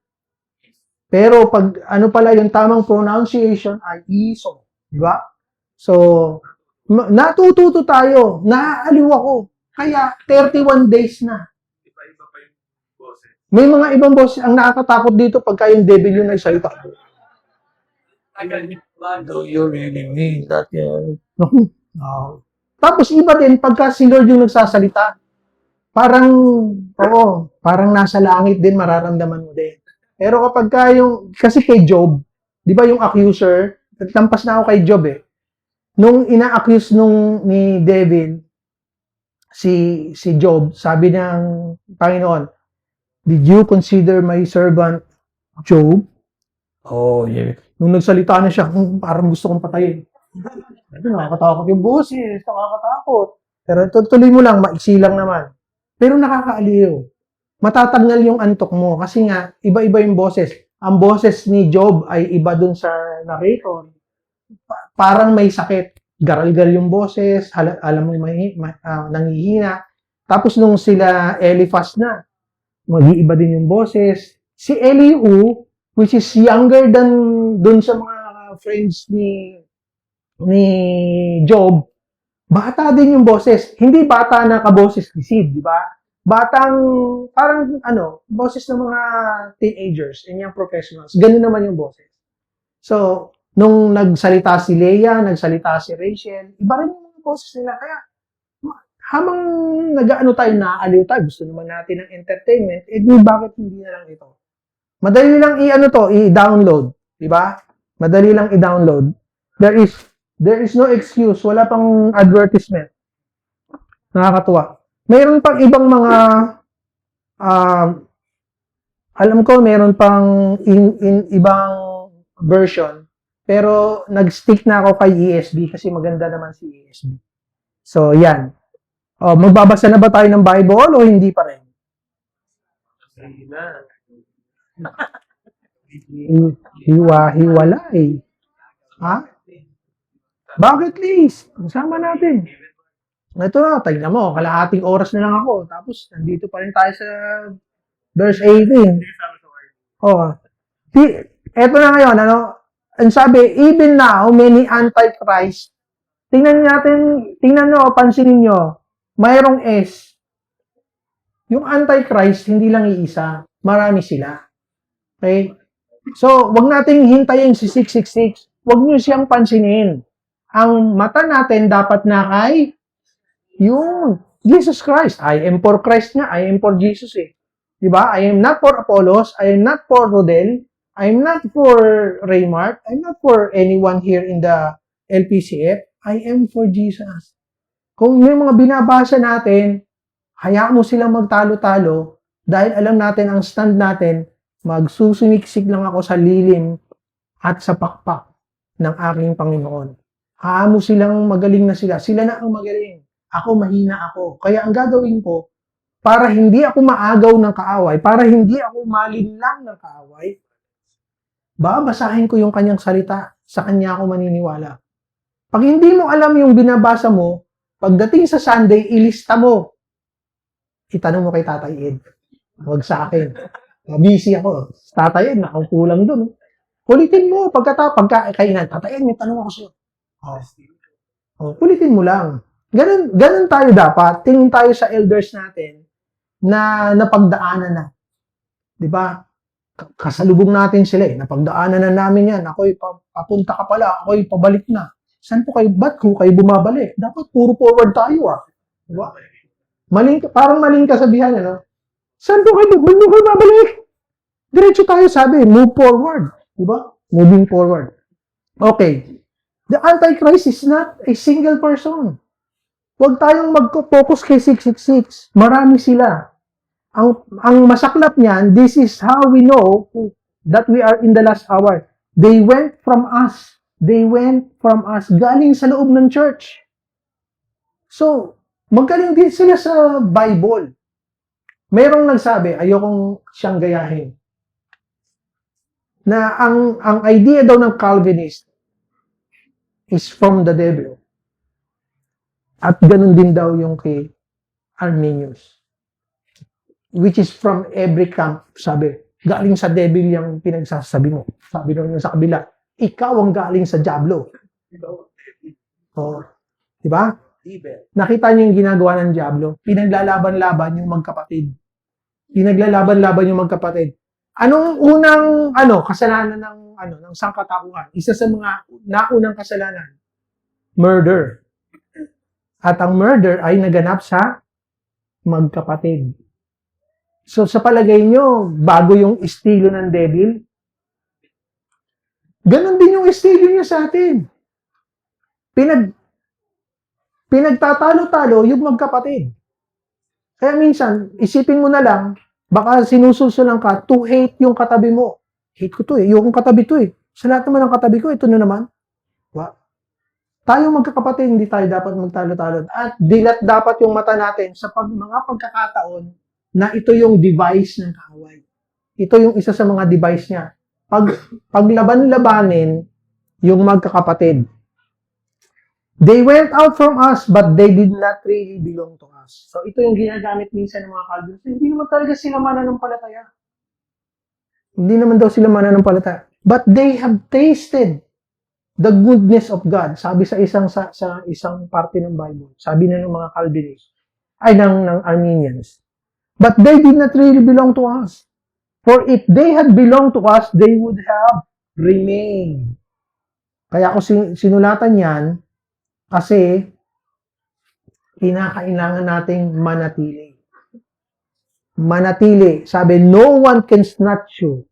Pero pag ano pala yung tamang pronunciation ay Esau. Diba? So, natututo tayo. Naaaliw ako. Kaya, 31 days na. Iba-iba pa yung boses. May mga ibang boses. Ang nakakatakot dito pagka yung devil yung nagsalita. Do you really mean that? No. Tapos iba din pagka si Lord yung nagsasalita. Parang, parang nasa langit din mararamdaman mo din. Pero kapag kasi kay Job, di ba yung accuser, nagtampas na ako kay Job eh. Nung ina-accuse ni devil, si Job, sabi ng Panginoon, did you consider my servant Job? Oh, yeah. Nung nagsalita na siya, parang gusto kong patayin. Nakakatakot yung boses, nakakatakot. Pero tuloy mo lang, maiksi lang naman. Pero nakakaaliw. Matatanggal yung antok mo kasi nga, iba-iba yung boses. Ang boses ni Job ay iba dun sa narrator. Parang may sakit. Garal-gal yung boses, alam mo nangihina. Tapos nung sila Eliphaz na, mag-iiba din yung boses. Si Elihu, which is younger than dun sa mga friends ni Job, bata din yung boses. Hindi bata na kaboses ni Sid, di ba? Batang, parang boses ng mga teenagers and young professionals. Ganun naman yung boses. So, nung nagsalita si Leah, nagsalita si Rachel, iba rin yung mga boses nila. Kaya, habang tayo, naaaliw tayo, gusto naman natin ng entertainment, bakit hindi na lang ito? Madali lang i-download. Di ba? Madali lang i-download. There is no excuse. Wala pang advertisement. Nakakatuwa. Mayroon pang ibang mga alam ko mayroon pang ibang version Pero nag-stick na ako kay ESV kasi maganda naman si ESV. So, yan. Magbabasa na ba tayo ng Bible o hindi pa rin? Sige na. Hiwalay. Ha? Bakit, Liz? Sama natin. Ito na, tignan mo, kalahating oras na lang ako. Tapos, nandito pa rin tayo sa verse 18. Oh. Ito na ngayon, ano? Ang sabi, even now, many antichrist. Tingnan nyo, pansinin nyo, mayroong S. Yung antichrist, hindi lang iisa. Marami sila. Okay? So, wag nating hintayin si 666. Wag nyo siyang pansinin. Ang mata natin dapat na kay yung Jesus Christ. I am for Christ nga. I am for Jesus eh. Diba? I am not for Apollos. I am not for Rodel. I am not for Raymart. I'm not for anyone here in the LPCF. I am for Jesus. Kung may mga binabasa natin, hayaan mo silang magtalo-talo dahil alam natin ang stand natin, magsusuniksik lang ako sa lilim at sa pakpak ng aking Panginoon. Hayaan mo silang magaling na sila. Sila na ang magaling. Ako, mahina ako. Kaya ang gagawin ko, para hindi ako maagaw ng kaaway, para hindi ako malinlang ng kaaway, babasahin ko yung kanyang salita. Sa kanya ako maniniwala. Pag hindi mo alam yung binabasa mo, pagdating sa Sunday, ilista mo. Itanong mo kay Tatay Ed. Huwag sa akin. Busy ako. Tatay Ed, nakakulang dun. Kulitin mo. Pagkakainan, Tatay Ed, may tanong ako sa'yo. Kulitin mo lang. Ganun tayo dapat. Tingin tayo sa elders natin na napagdaanan na. Diba? Kasalubong natin sila eh. Napagdaanan na namin yan. Ako'y papunta ka pala. Ako'y pabalik na. Saan po kayo? Ba't ko kayo bumabalik? Dapat puro forward tayo ah. Diba? Parang maling kasabihan, ano? Saan po kayo? Ba't mo kayo babalik? Diretso tayo sabi. Move forward. Diba? Moving forward. Okay. The Antichrist is not a single person. Huwag tayong mag-focus kay 666. Marami sila. Ang masaklap niyan, this is how we know that we are in the last hour. They went from us. They went from us. Galing sa loob ng church. So, magaling din sila sa Bible. Mayroong nagsabi, ayokong siyang gayahin, na ang idea daw ng Calvinist is from the devil. At ganun din daw yung kay Arminius. Which is from every camp, sabi. Galing sa devil yung pinagsasabi mo. Sabi daw niya sa kabila, ikaw ang galing sa diablo. Oh, di ba? Nakita niyo yung ginagawa ng diablo? Pinaglalaban-laban yung magkapatid. Pinaglalaban-laban yung magkapatid. Anong unang kasalanan ng sangkatauhan? Isa sa mga naunang kasalanan, murder. At ang murder ay naganap sa magkapatid. So sa palagay nyo, bago yung estilo ng devil, ganon din yung estilo niya sa atin. Pinagtatalo-talo yung magkapatid. Kaya minsan, isipin mo na lang, baka sinusulsulan ka to hate yung katabi mo. Hate ko to eh, yung katabi to eh. Sa lahat naman ng katabi ko, ito na naman. Wow. Tayo magkakapatid, hindi tayo dapat magtalo-talo. At dilat dapat yung mata natin sa mga pagkakataon na ito yung device ng kaaway. Ito yung isa sa mga device niya. Paglaban-labanin yung magkakapatid. They went out from us, but they did not really belong to us. So ito yung ginagamit minsan ng mga Calvinists. Hindi naman talaga sila mananampalataya. Hindi naman daw sila mananampalataya. But they have tasted the goodness of God. Sabi sa isang parte ng Bible. Sabi na ng mga Calvinists. Ay, ng Arminians. But they did not really belong to us. For if they had belonged to us, they would have remained. Kaya ako sinulatan yan kasi kinakailangan nating manatili. Manatili. Sabi, no one can snatch you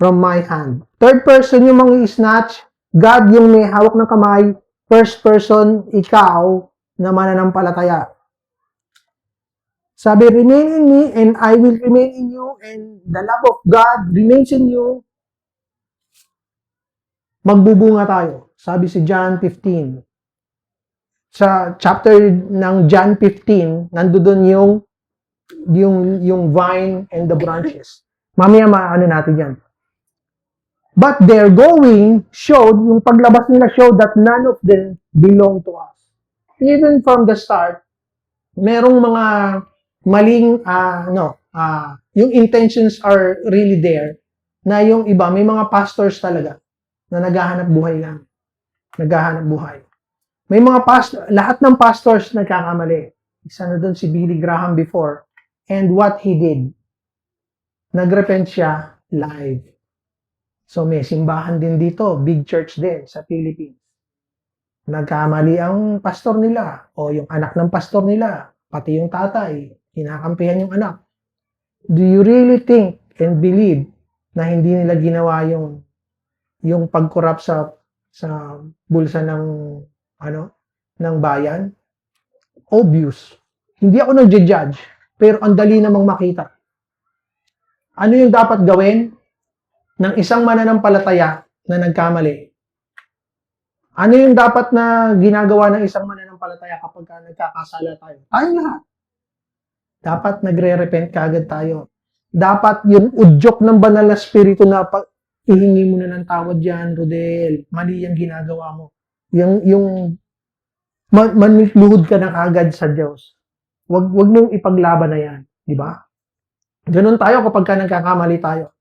from my hand. Third person yung mang-i-snatch, God yung may hawak ng kamay. First person, ikaw na mananampalataya. Sabi, remain in me and I will remain in you and the love of God remains in you. magbubunga tayo. Sabi si John 15. Sa chapter ng John 15, nandoon yung vine and the branches. Mamaya maano natin yan. But their going showed, yung paglabas nila showed that none of them belong to us. Even from the start, merong mga maling, yung intentions are really there, na yung iba, may mga pastors talaga, na naghahanap buhay lang. Naghahanap buhay. May mga lahat ng pastors nagkakamali. Isa na doon si Billy Graham before. And what he did, nagrepent siya live. So may simbahan din dito, big church din sa Philippines. Nagkamali ang pastor nila o yung anak ng pastor nila, pati yung tatay, kinakampihan yung anak. Do you really think and believe na hindi nila ginawa yung pagkorap sa bulsa ng ng bayan? Obvious. Hindi ako nagje-judge, pero ang dali namang makita. Ano yung dapat gawin ng isang mananampalataya na nagkamali? Ano yung dapat na ginagawa ng isang mananampalataya kapag nagkakasala tayo? Tayong lahat. Dapat nagre-repent kaagad tayo. Dapat yung udyok ng banal na spirito na ihingi mo na ng tawad yan, Rodel. Mali yung ginagawa mo. Yung manluhod ka na kaagad sa Diyos. Wag mong ipaglaban na yan. Di ba? Ganun tayo kapag nagkakamali tayo.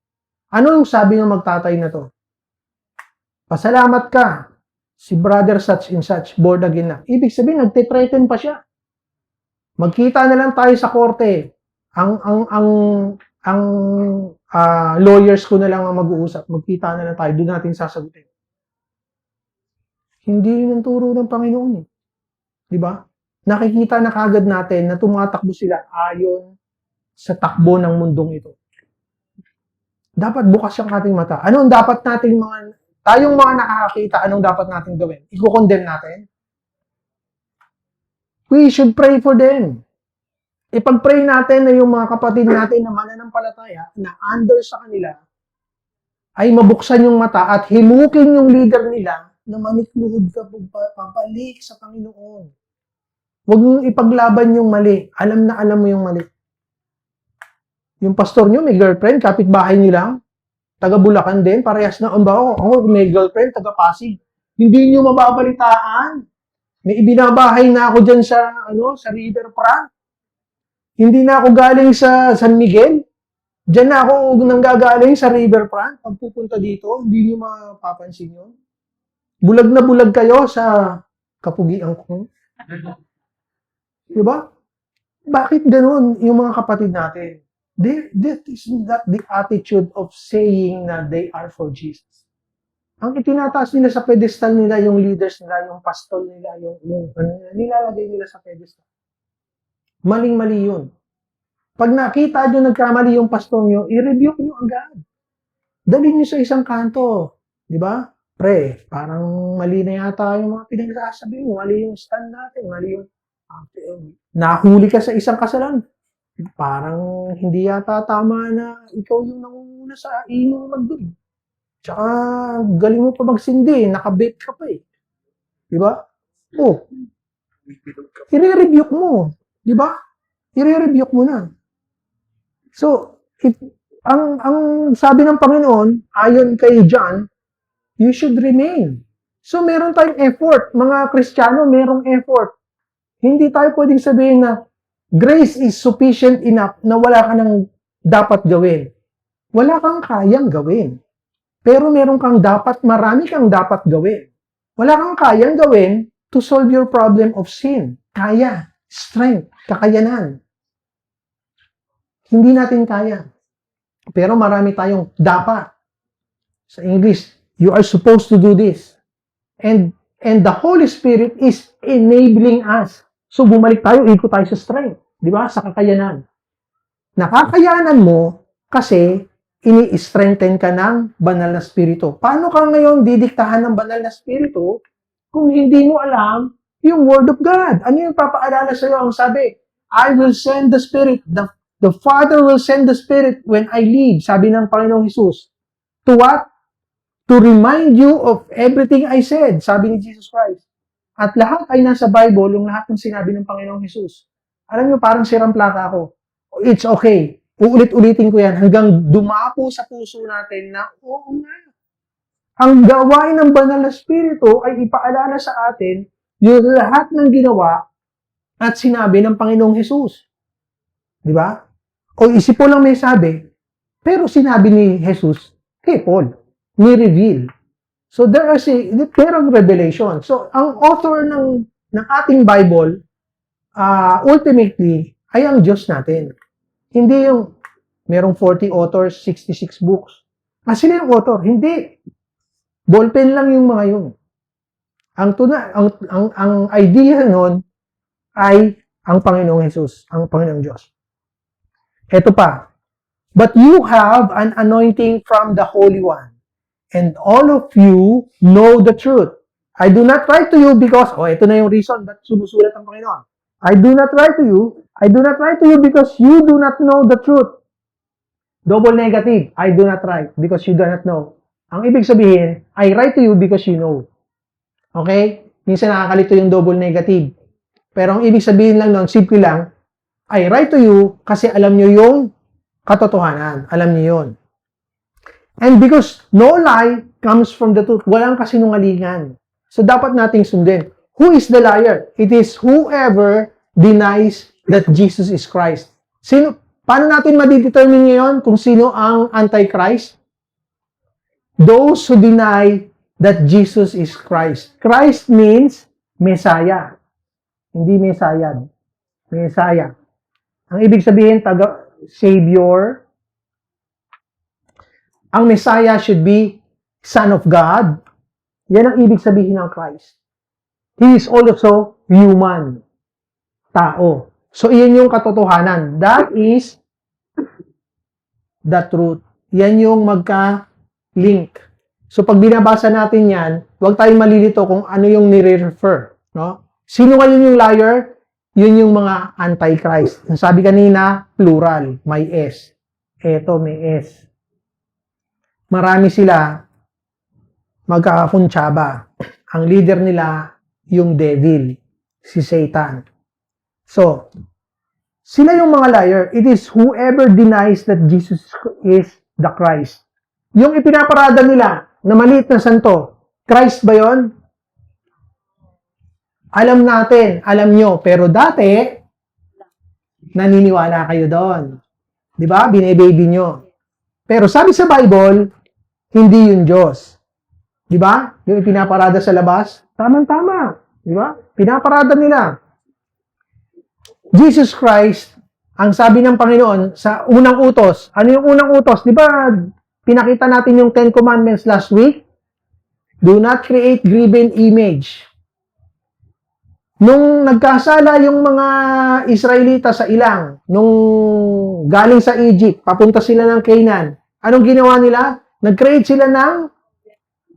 Ano yung sabi ng magtatay na to? Pasalamat ka. Si brother such and such, born again na. Ibig sabihin, nagtitreten pa siya. Magkita na lang tayo sa korte. Ang lawyers ko na lang ang mag-uusap. Magkita na lang tayo. Doon natin sasagutin. Hindi yun ang turo ng Panginoon. Di ba? Nakikita na kagad natin na tumatakbo sila ayon sa takbo ng mundong ito. Dapat bukas yung ating mata. Anong dapat nating tayong mga nakakakita, anong dapat nating gawin? I-condemn natin? We should pray for them. Ipag-pray natin na yung mga kapatid natin na mananampalataya, na under sa kanila, ay mabuksan yung mata at himukin yung leader nila na manikluhod ka pabalik sa Panginoon. Huwag mong ipaglaban yung mali. Alam na alam mo yung mali. Yung pastor nyo, may girlfriend, kapitbahay nyo lang, taga Bulacan din, parehas na, ako may girlfriend, taga Pasig. Hindi nyo mababalitaan. May ibinabahay na ako dyan sa Riverfront. Hindi na ako galing sa San Miguel. Diyan na ako nanggagaling sa Riverfront. Pag pupunta dito, hindi nyo mapapansin yun. Bulag na bulag kayo sa kapugian ko. Diba? Bakit ganun yung mga kapatid natin? That is not the attitude of saying na they are for Jesus. Ang itinataas nila sa pedestal nila, yung leaders nila, yung pastor nila, yung nilalagay nila sa pedestal. Maling-mali yun. Pag nakita nyo nagkamali yung pastor nyo, i-rebuke nyo agad. Dalhin nyo sa isang kanto. Di ba? Pre, parang mali na yata yung mga pinagsasabi mo. Mali yung stand natin. Mali yung nahuli ka sa isang kasalan. Parang hindi yata tama na ikaw yung nangunguna sa inuman doon. Tsaka galing mo pa magsindi, naka-vape ka pa eh. Di ba? Oh. I-rebuke mo. Di ba? I-rebuke mo na. So, ang sabi ng Panginoon, ayon kay John, you should remain. So, meron tayong effort. Mga Kristiyano, merong effort. Hindi tayo pwedeng sabihin na grace is sufficient enough na wala ka nang dapat gawin. Wala kang kayang gawin. Pero marami kang dapat gawin. Wala kang kayang gawin to solve your problem of sin. Kaya, strength, kakayanan. Hindi natin kaya. Pero marami tayong dapat. Sa English, you are supposed to do this. And the Holy Spirit is enabling us. So, bumalik tayo, ikot tayo sa strength. Di ba? Sa kakayanan. Nakakayanan mo kasi ini-strengthen ka ng banal na spirito. Paano ka ngayon didiktahan ng banal na spirito kung hindi mo alam yung Word of God? Ano yung papaalala sa'yo? Ang sabi, I will send the Spirit. The Father will send the Spirit when I leave. Sabi ng Panginoong Jesus. To what? to remind you of everything I said, sabi ni Jesus Christ. At lahat ay nasa Bible, yung lahat ng sinabi ng Panginoong Jesus. Alam niyo, parang sirang plaka ako. It's okay. Uulit-ulitin ko yan hanggang dumapo sa puso natin na, oo nga. Ang gawain ng banal na spirito ay ipaalala sa atin yung lahat ng ginawa at sinabi ng Panginoong Jesus. Di ba? O isip po lang may sabi, pero sinabi ni Jesus kay Paul, ni-reveal. So merong revelation. So ang author ng ating Bible, ultimately, ay ang Diyos natin. Hindi yung merong 40 authors, 66 books. Sila yung author. Hindi. Ballpen lang yung mga yun. Ang idea nun ay ang Panginoong Jesus, ang Panginoong Diyos. Ito pa. But you have an anointing from the Holy One, and all of you know the truth. I do not write to you because, ito na yung reason ba't sumusulat ang Panginoon. I do not write to you because you do not know the truth. Double negative, I do not write because you do not know. Ang ibig sabihin, I write to you because you know. Okay? Minsan nakakalito yung double negative. Pero ang ibig sabihin lang nun, simple lang, I write to you kasi alam nyo yung katotohanan. Alam nyo yun. And because no lie comes from the truth, walang kasinungalingan. So dapat nating sundin. Who is the liar? It is whoever denies that Jesus is Christ. Paano natin madidetermine ngayon kung sino ang Antichrist? Those who deny that Jesus is Christ. Christ means Messiah. Hindi Messiah. Messiah. Ang ibig sabihin, Savior. Ang Messiah should be Son of God. Yan ang ibig sabihin ng Christ. He is also human. Tao. So, iyan yung katotohanan. That is the truth. Yan yung magka-link. So, pag binabasa natin yan, huwag tayong malilito kung ano yung nire-refer. No? Sino ngayon yung liar? Yun yung mga antichrist. Ang sabi kanina, plural. May S. Eto, may S. Marami sila magkakakuntsaba. Ang leader nila, yung devil, si Satan. So, sila yung mga liar. It is whoever denies that Jesus is the Christ. Yung ipinaparada nila na maliit na santo, Christ ba yon? Alam natin, alam nyo, pero dati, naniniwala kayo doon. Di ba? Bine-baby nyo. Pero sabi sa Bible, hindi yung Diyos. Di ba? Yung ipinaparada sa labas, tamang-tama. Di ba? Pinaparada nila. Jesus Christ, ang sabi ng Panginoon sa unang utos. Ano yung unang utos? Di ba, pinakita natin yung 10 Commandments last week? Do not create graven image. Nung nagkasala yung mga Israelita sa ilang, nung galing sa Egypt, papunta sila ng Canaan, anong ginawa nila? Nag-create sila ng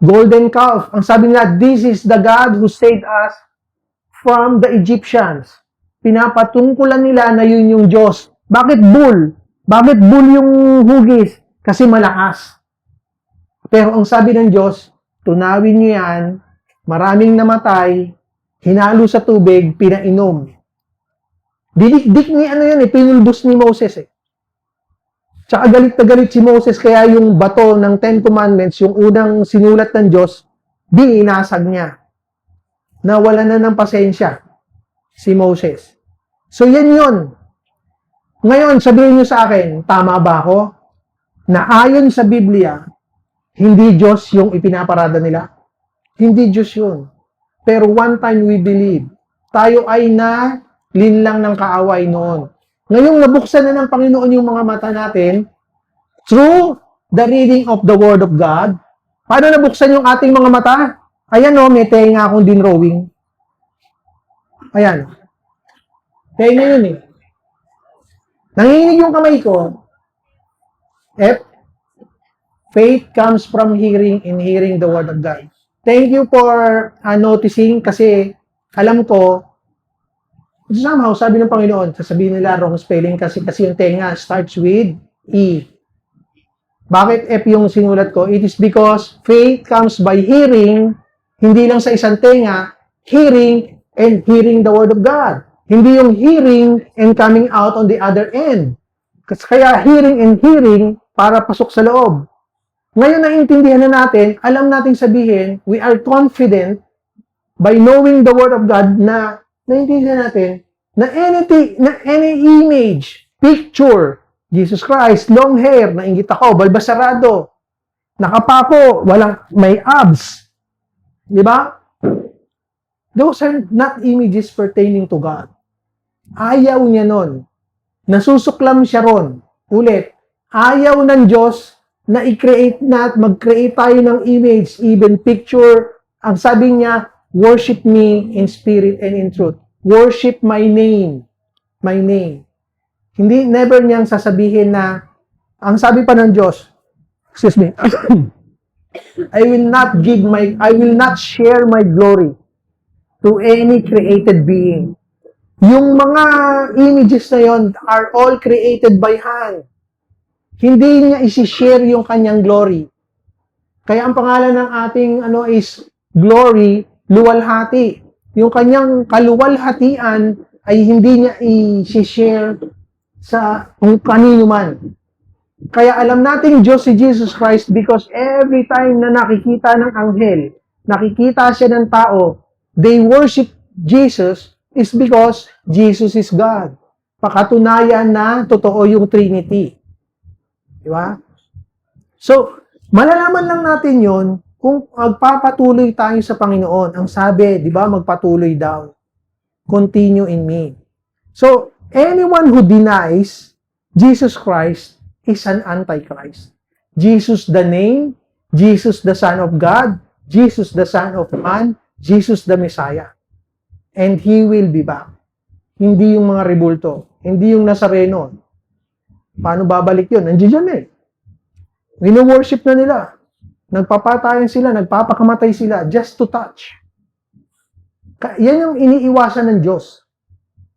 golden calf. Ang sabi nila, this is the God who saved us from the Egyptians. Pinapatungkulan nila na yun yung Diyos. Bakit bull? Bakit bull yung hugis? Kasi malakas. Pero ang sabi ng Diyos, tunawin niyo yan, maraming namatay, hinalo sa tubig, pinainom. Didik ni ano yun pinulbos ni Moses Tsaka galit na galit si Moses, kaya yung bato ng 10 Commandments, yung unang sinulat ng Diyos, inasag niya. Nawala na ng pasensya si Moses. So yan yun. Ngayon, sabihin niyo sa akin, tama ba ako? Na ayon sa Biblia, hindi Diyos yung ipinaparada nila? Hindi Diyos yun. Pero one time we believe, tayo ay linlang ng kaaway noon. Ngayong nabuksan na ng Panginoon yung mga mata natin, through the reading of the Word of God. Paano nabuksan yung ating mga mata? Ayan may tenga akong dinrowing. Ayan. Tenga yun Nanginginig yung kamay ko. Faith comes from hearing and hearing the Word of God. Thank you for noticing kasi alam ko, somehow, sabi ng Panginoon, sasabihin nila wrong spelling kasi yung tenga starts with E. Bakit F yung sinulat ko? It is because faith comes by hearing, hindi lang sa isang tenga, hearing and hearing the word of God. Hindi yung hearing and coming out on the other end. Kaya hearing and hearing para pasok sa loob. Ngayon naintindihan na natin, alam nating sabihin, we are confident by knowing the word of God na naintindihan natin na any image, picture, Jesus Christ, long hair, nainggit ako, balbasarado, nakapako, may abs. Di ba? Those are not images pertaining to God. Ayaw niya nun. Nasusuklam siya ron. Ulit, ayaw ng Diyos na i-create mag-create tayo ng image, even picture. Ang sabi niya, worship me in spirit and in truth. Worship my name. My name. Hindi, never niyang sasabihin na, ang sabi pa ng Diyos, excuse me, I will not share my glory to any created being. Yung mga images na yon are all created by hand. Hindi niya isi-share yung kanyang glory. Kaya ang pangalan ng ating is glory, luwalhati. Yung kanyang kaluwalhatian ay hindi niya i-share sa kung kanino man. Kaya alam nating Diyos si Jesus Christ because every time na nakikita ng anghel, nakikita siya ng tao, they worship Jesus is because Jesus is God. Pakatunayan na totoo yung Trinity. Di ba? So, malalaman lang natin yon kung magpapatuloy tayo sa Panginoon. Ang sabi, di ba, magpatuloy daw. Continue in me. So, anyone who denies Jesus Christ is an antichrist. Jesus the name, Jesus the Son of God, Jesus the Son of Man, Jesus the Messiah. And He will be back. Hindi yung mga rebulto, hindi yung Nazareno. Paano babalik yun? Nandiyan dyan eh. Wino-worship na nila. Nagpapatayan sila, nagpapakamatay sila just to touch. Yan yung iniiwasan ng Diyos.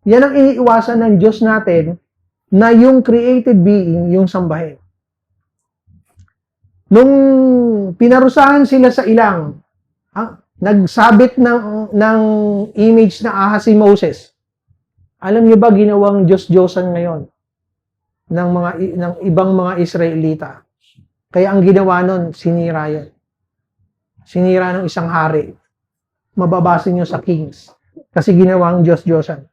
Yan ang iniiwasan ng Diyos natin na yung created being, yung sambahin. Nung pinarusahan sila sa ilang, nagsabit ng image na ahas si Moses. Alam niyo ba ginawang Diyos-Diyosan ngayon ng ibang mga Israelita? Kaya ang ginawa nun, sinira yun. Sinira ng isang hari. Mababasa niyo sa Kings. Kasi ginawang Diyos-Diyosan.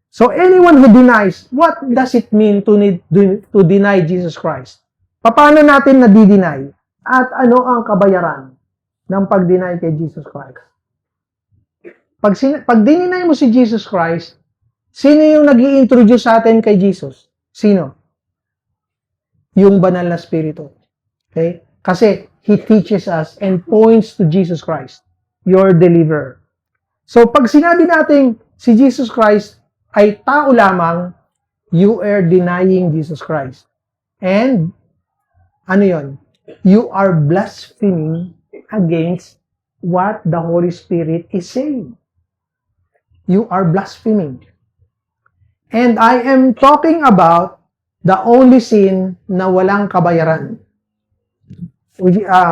So anyone who denies, what does it mean to deny Jesus Christ? Paano natin na-deny? At ano ang kabayaran ng pag-deny kay Jesus Christ? Pag dininay mo si Jesus Christ, sino yung nag-i-introduce sa atin kay Jesus? Sino? Yung banal na spirito. Okay? Kasi He teaches us and points to Jesus Christ, your deliverer. So pag sinabi natin si Jesus Christ ay tao lamang, you are denying Jesus Christ. And, ano yon? You are blaspheming against what the Holy Spirit is saying. You are blaspheming. And I am talking about the only sin na walang kabayaran.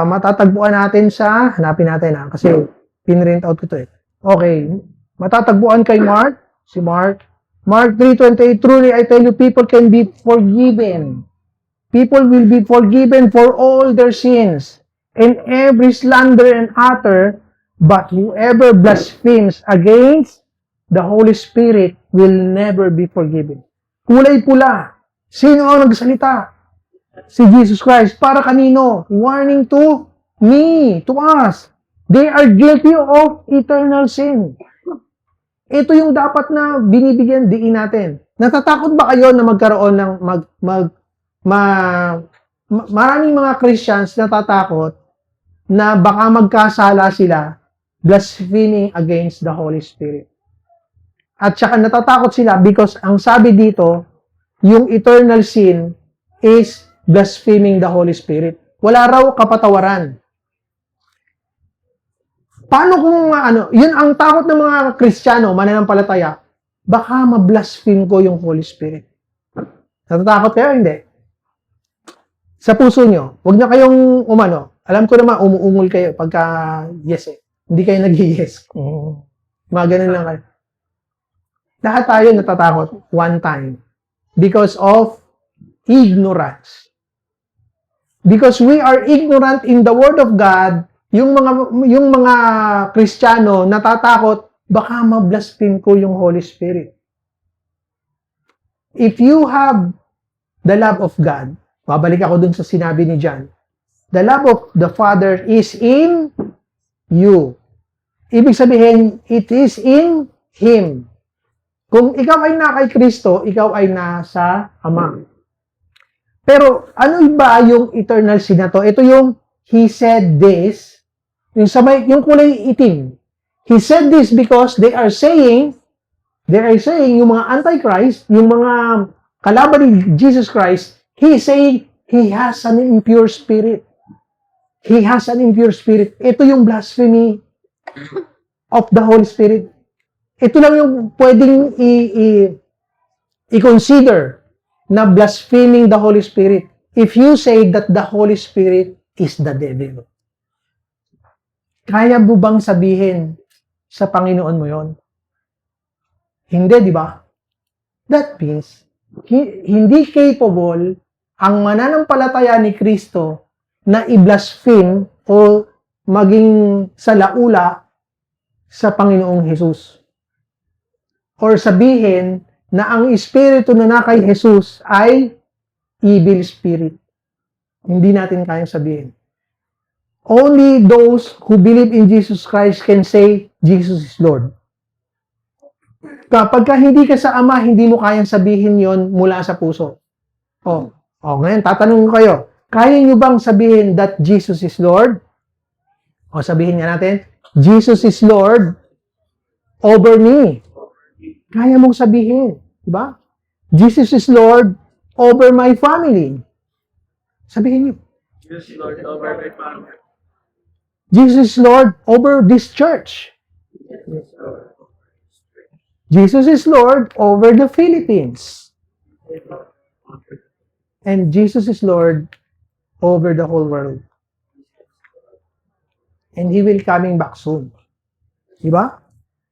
Matatagpuan natin hanapin natin kasi pinrint out ko ito eh. Okay, matatagpuan kay Mark, si Mark 3:28, truly I tell you, people can be forgiven. People will be forgiven for all their sins and every slander and utter, but whoever blasphemes against the Holy Spirit will never be forgiven. Kulay pula. Sino ang nagsalita? Si Jesus Christ. Para kanino? Warning to me, to us. They are guilty of eternal sin. Ito yung dapat na binibigyan diin natin. Natatakot ba kayo na magkaroon ng maraming mga Christians natatakot na baka magkasala sila blaspheming against the Holy Spirit. At saka natatakot sila because ang sabi dito, yung eternal sin is blaspheming the Holy Spirit. Wala raw kapatawaran. Paano kung yun ang takot ng mga Kristiyano, mananampalataya, baka ma-blaspheme ko yung Holy Spirit. Natatakot kayo? Hindi. Sa puso nyo. Huwag na kayong umano. Alam ko naman, umuungol kayo pagka yes eh. Hindi kayo nag-yes. Mga ganun lang kayo. Lahat tayo natatakot one time because of ignorance. Because we are ignorant in the Word of God, yung mga Kristiyano natatakot, baka ma-blaspheme ko yung Holy Spirit. If you have the love of God, babalik ako dun sa sinabi ni John, the love of the Father is in you. Ibig sabihin, it is in Him. Kung ikaw ay na kay Kristo, ikaw ay nasa Ama. Pero ano ba yung eternal sin na to? Ito yung He said this, yung kulay itim. He said this because they are saying yung mga antichrist, yung mga kalaban ni Jesus Christ, He is saying He has an impure spirit. He has an impure spirit. Ito yung blasphemy of the Holy Spirit. Ito lang yung pwedeng i-consider na blaspheming the Holy Spirit. If you say that the Holy Spirit is the devil. Kaya mo bang sabihin sa Panginoon mo yon? Hindi, di ba? That means, hindi capable ang mananampalataya ni Kristo na i-blaspheme o maging salaula sa Panginoong Jesus. Or sabihin na ang espiritu na kay Jesus ay evil spirit. Hindi natin kayang sabihin. Only those who believe in Jesus Christ can say, Jesus is Lord. Kapag hindi ka sa Ama, hindi mo kayang sabihin yon mula sa puso. Ngayon, tatanungin ko kayo, kaya nyo bang sabihin that Jesus is Lord? O sabihin nga natin, Jesus is Lord over me. Kaya mong sabihin, di ba? Jesus is Lord over my family. Sabihin niyo. Jesus is Lord over my family. Jesus is Lord over this church. Jesus is Lord over the Philippines. And Jesus is Lord over the whole world. And He will coming back soon. Diba?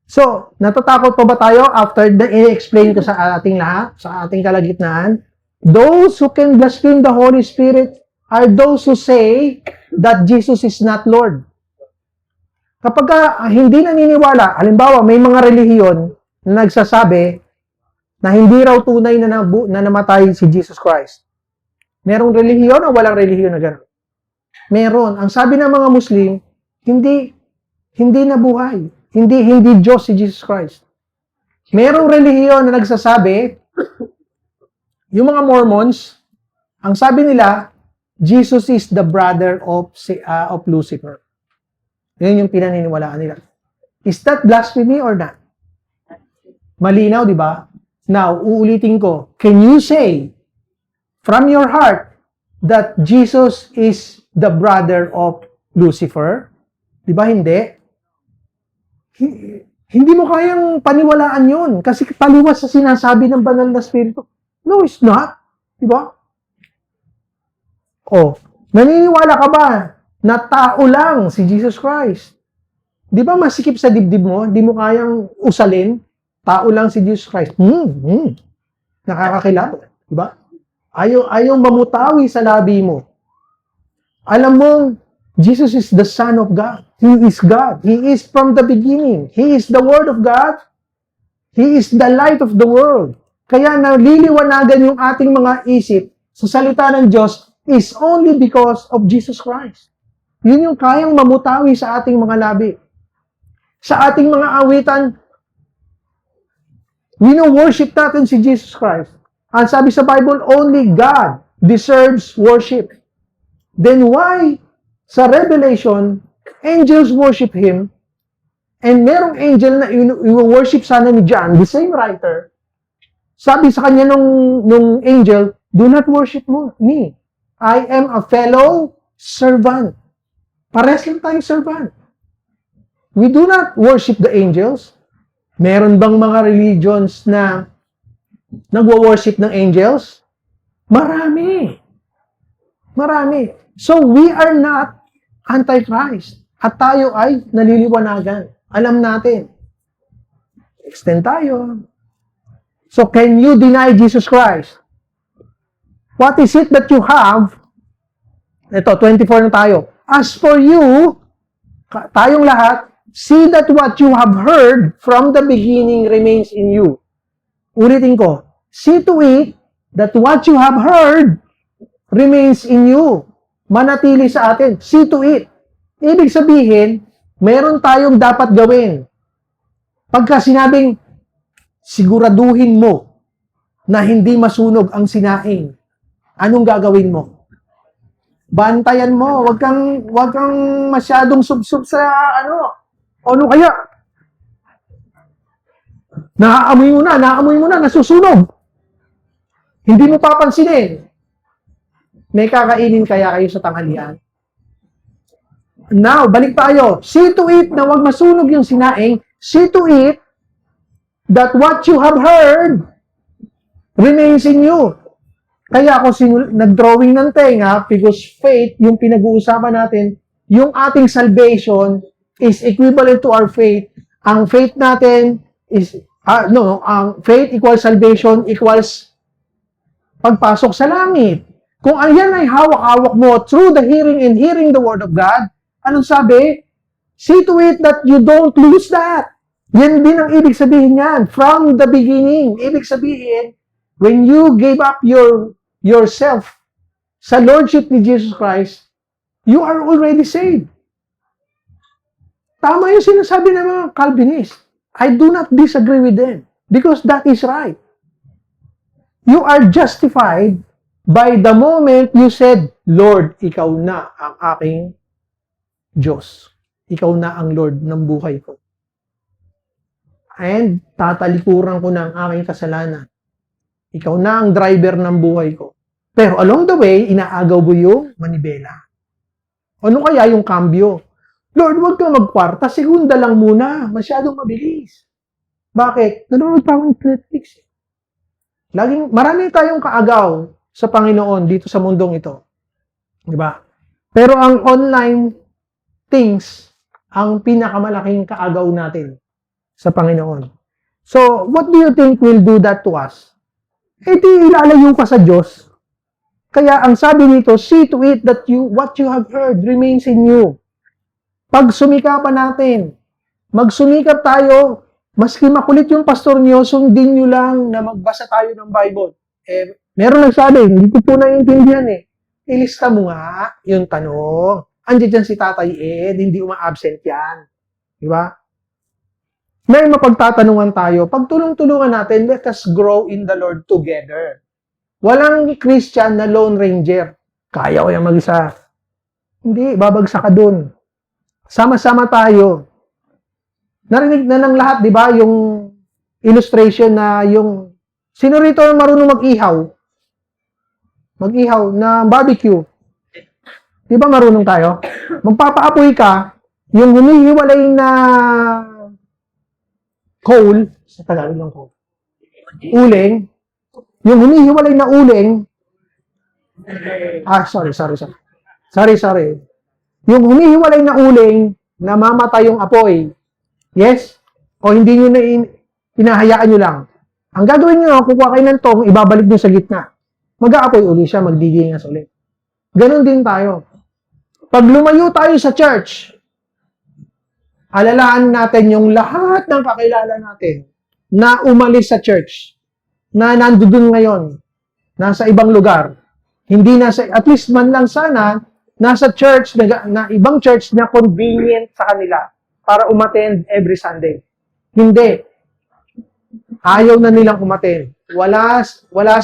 So, natatakot pa ba tayo after the i-explain ko sa ating lahat, sa ating kalagitnaan? Those who can blaspheme the Holy Spirit are those who say that Jesus is not Lord. Kapag hindi naniniwala, halimbawa may mga relihiyon na nagsasabi na hindi raw tunay na namatay si Jesus Christ. Merong relihiyon o walang relihiyon na gano'n? Meron. Ang sabi ng mga Muslim, hindi nabuhay. Hindi Diyos si Jesus Christ. Merong relihiyon na nagsasabi, yung mga Mormons, ang sabi nila, Jesus is the brother of Lucifer. Yun yung pinaniniwalaan nila. Is that blasphemy or not? Malinaw, di ba? Now, uulitin ko. Can you say from your heart that Jesus is the brother of Lucifer? Di ba hindi? Hindi mo kayang paniwalaan yun kasi taliwas sa sinasabi ng banal na spirito. No, it's not. Di ba? Naniniwala ka ba na tao lang si Jesus Christ? Di ba masikip sa dibdib mo? Di mo kayang usalin? Tao lang si Jesus Christ. Nakakakilala. Di ba? Ayaw mamutawi sa labi mo. Alam mo, Jesus is the Son of God. He is God. He is from the beginning. He is the Word of God. He is the light of the world. Kaya naliliwanagan yung ating mga isip sa salita ng Diyos is only because of Jesus Christ. Yun yung kayang mamutawi sa ating mga labi. Sa ating mga awitan, worship natin si Jesus Christ. Ang sabi sa Bible, only God deserves worship. Then why sa Revelation, angels worship Him, and merong angel na i-worship sana ni John, the same writer, sabi sa kanya nung angel, do not worship me. I am a fellow servant. Pares lang tayong servant. We do not worship the angels. Meron bang mga religions na nagwo-worship ng angels? Marami. Marami. So, we are not antichrist. At tayo ay naliliwanagan. Alam natin. Extend tayo. So, can you deny Jesus Christ? What is it that you have? Ito, 24 na tayo. As for you, tayong lahat, see that what you have heard from the beginning remains in you. Ulitin ko. See to it that what you have heard remains in you. Manatili sa atin. See to it. Ibig sabihin, meron tayong dapat gawin. Pagka sinabing, siguraduhin mo na hindi masunog ang sinaing, anong gagawin mo? Bantayan mo. Wag kang masyadong subsub sa ano kaya? Naaamoy mo na, nasusunog. Hindi mo papansinin. May kakainin kaya kayo sa tanghalian? Now, balik tayo. See to it na wag masunog yung sinaing. See to it that what you have heard remains in you. Kaya ako nag-drawing ng tenga because faith, yung pinag-uusapan natin, yung ating salvation is equivalent to our faith. Ang faith natin is, ang faith equals salvation equals pagpasok sa langit. Kung ayan ay hawak-hawak mo through the hearing and hearing the word of God, anong sabi? See to it that you don't lose that. Yan din ang ibig sabihin yan. From the beginning, ibig sabihin, when you gave up yourself sa Lordship ni Jesus Christ, you are already saved. Tama yung sinasabi ng mga Calvinist. I do not disagree with them because that is right. You are justified by the moment you said, Lord, ikaw na ang aking Diyos. Ikaw na ang Lord ng buhay ko. And tatalikuran ko na ang aking kasalanan. Ikaw na ang driver ng buhay ko. Pero along the way, inaagaw mo yung manibela. Ano kaya yung cambio? Lord, huwag kang magkwarta, segunda lang muna. Masyadong mabilis. Bakit? Nanonood pa ako ng Netflix. Marami tayong kaagaw sa Panginoon dito sa mundong ito. Diba? Pero ang online things, ang pinakamalaking kaagaw natin sa Panginoon. So, what do you think will do that to us? Eh, di ilalayo ka sa Diyos. Kaya ang sabi dito, see to it that what you have heard remains in you. Pag sumikapan natin, magsumikap tayo, maski makulit yung pastor niyo, sundin nyo lang na magbasa tayo ng Bible. Eh, meron nagsabi, hindi ko po naiintindihan eh. Ilista mo nga yung tanong. Andiyan dyan si Tatay Ed, hindi uma-absent yan. Di ba? May mapagtatanungan tayo. Pag tulong-tulungan natin, let us grow in the Lord together. Walang Christian na Lone Ranger. Kaya ko yung mag-isa. Hindi, babagsak ka dun. Sama-sama tayo. Narinig na ng lahat, di ba, yung illustration na yung sino rito marunong mag-ihaw? Mag-ihaw na barbecue. Di ba marunong tayo? Magpapaapoy ka, yung humihiwalay na coal, sa Tagalog ng coal, uling, yung humihiwalay na uling, sorry. Yung humihiwalay na uling, namamatay yung apoy. Yes? O hindi nyo na pinahayaan nyo lang. Ang gagawin nyo, kukuha kayo ng tong, ibabalik nyo sa gitna. Mag-aapoy uli siya, magdidiingas ulit. Ganon din tayo. Pag lumayo tayo sa church, alalaan natin yung lahat ng kakilala natin na umalis sa church, na nandoon ngayon, nasa ibang lugar. Hindi nasa, at least man lang sana, nasa church, na ibang church na convenient sa kanila para umattend every Sunday. Hindi. Ayaw na nilang umattend. Wala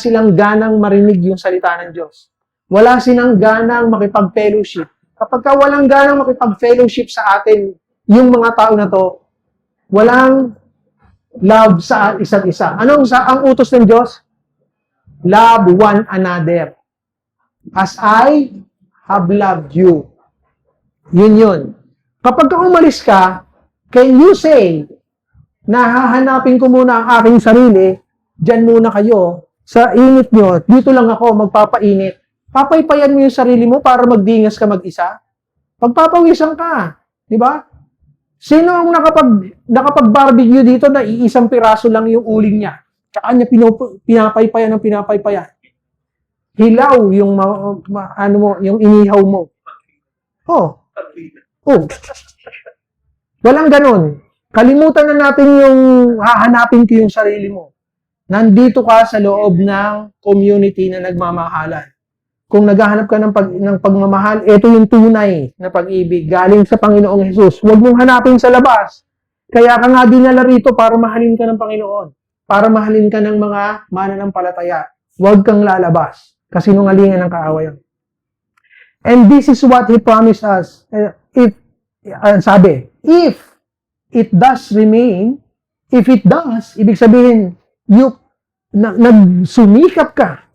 silang ganang marinig yung salita ng Diyos. Wala silang ganang makipag-fellowship. Kapag walang ganang makipag-fellowship sa atin, yung mga tao na to, walang love sa isa't isa. Ang utos ng Diyos? Love one another. As I have loved you. Yun. Kapag umalis ka, can you say, nahahanapin ko muna ang aking sarili, dyan muna kayo, sa init nyo, dito lang ako magpapainit. Papaypayan mo yung sarili mo para magdingas ka mag-isa? Pagpapawisan ka. Di ba? Sino ang nakapag-barbecue dito na iisang piraso lang yung uling niya? Tsaka niya pinapaypayan ng pinapaypayan. Hilaw yung ano mo, yung inihaw mo. Oh. Oh. Walang ganun. Kalimutan na natin yung hahanapin ko yung sarili mo. Nandito ka sa loob ng community na nagmamahalan. Kung naghahanap ka ng pagmamahal, ito yung tunay na pag-ibig galing sa Panginoong Hesus. Huwag mong hanapin sa labas. Kaya ka nga dinala rito para mahalin ka ng Panginoon. Para mahalin ka ng mga mananampalataya. Huwag kang lalabas. Kasinungalingan ng kaawayan. And this is what He promised us. Sabi, if it does remain, if it does, ibig sabihin, nagsumikap ka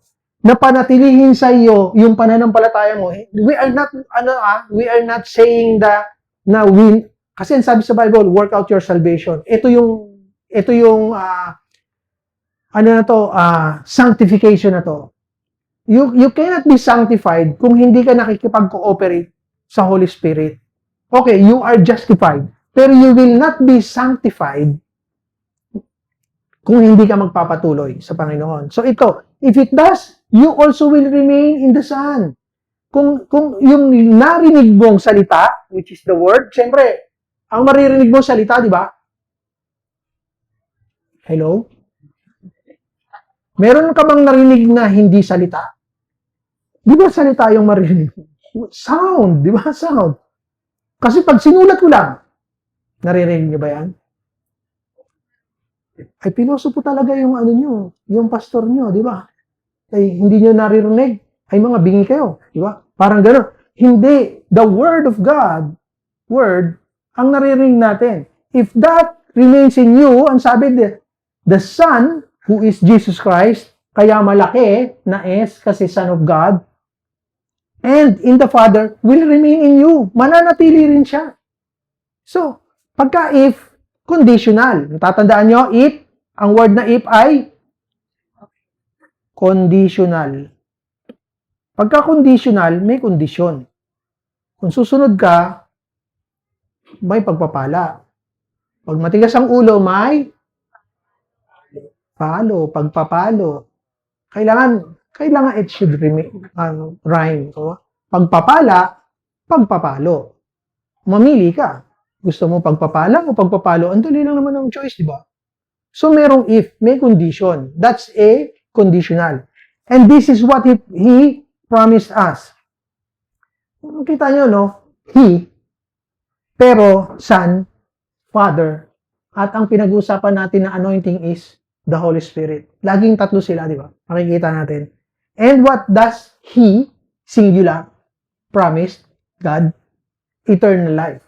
na panatilihin sa iyo yung pananampalataya mo. We are not saying that na kasi sabi sa Bible, work out your salvation. Ito yung sanctification na to. You cannot be sanctified kung hindi ka nakikipag-cooperate sa Holy Spirit. Okay, you are justified. Pero you will not be sanctified kung hindi ka magpapatuloy sa Panginoon. So ito, if it does, you also will remain in the Son. Kung yung narinig mong salita, which is the Word, siyempre, ang maririnig mong salita, di ba? Hello? Meron ka bang narinig na hindi salita? Di ba salita yung maririnig? Sound, di ba? Sound. Kasi pag sinulat ko lang, naririnig niyo ba yan? Ay, piloso po talaga yung yung pastor nyo, di ba? Ay, hindi nyo naririnig. Ay, mga bingi kayo, di ba? Parang gano'n. Hindi. The Word of God, ang naririnig natin. If that remains in you, ang sabi, the Son, who is Jesus Christ, kaya malaki na S kasi Son of God, and in the Father, will remain in you. Mananatili rin siya. So, pagka if, conditional. Natatandaan nyo, if, ang word na if ay conditional. Pagka conditional, may kondisyon. Kung susunod ka, may pagpapala. Pag matigas ang ulo, may pagpapalo. Kailangan it should rhyme. Pagpapala, pagpapalo. Mamili ka. Gusto mo pagpapala o pagpapalo? Ang dali lang naman ang choice, di ba? So, merong if, may condition. That's a conditional. And this is what He promised us. Kita nyo, no? He, pero Son, Father, at ang pinag-uusapan natin na anointing is the Holy Spirit. Laging tatlo sila, di ba? Makikita natin. And what does He, singular, promised, God? Eternal life.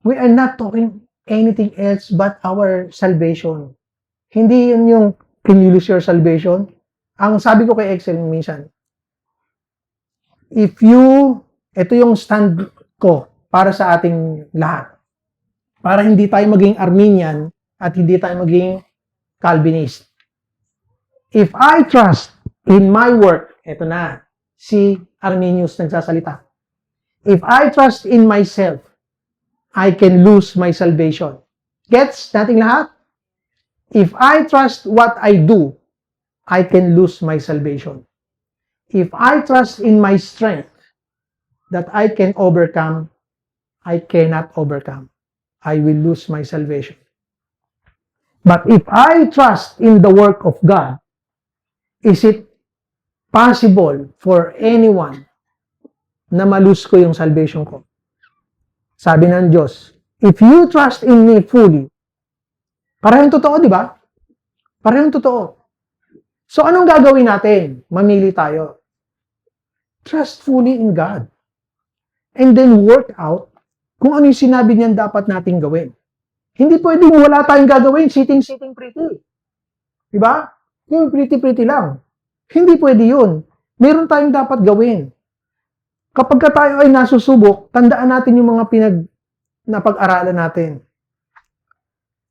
We are not talking anything else but our salvation. Hindi yun yung, can you lose your salvation? Ang sabi ko kay Excel minsan, ito yung stand ko para sa ating lahat. Para hindi tayo maging Arminian at hindi tayo maging Calvinist. If I trust in my work, ito na, si Arminius nagsasalita. If I trust in myself, I can lose my salvation. Gets nating lahat? If I trust what I do, I can lose my salvation. If I trust in my strength that I can overcome, I cannot overcome. I will lose my salvation. But if I trust in the work of God, is it possible for anyone na malus ko yung salvation ko? Sabi ng Diyos, if you trust in me fully, parehong totoo, di ba? Parehong totoo. So, anong gagawin natin? Mamili tayo. Trust fully in God. And then work out kung ano yung sinabi niyan dapat nating gawin. Hindi pwedeng wala tayong gagawin, sitting pretty. Di ba? Yung pretty lang. Hindi pwede yun. Meron tayong dapat gawin. Kapag tayo ay nasusubok, tandaan natin yung mga napag-aralan natin.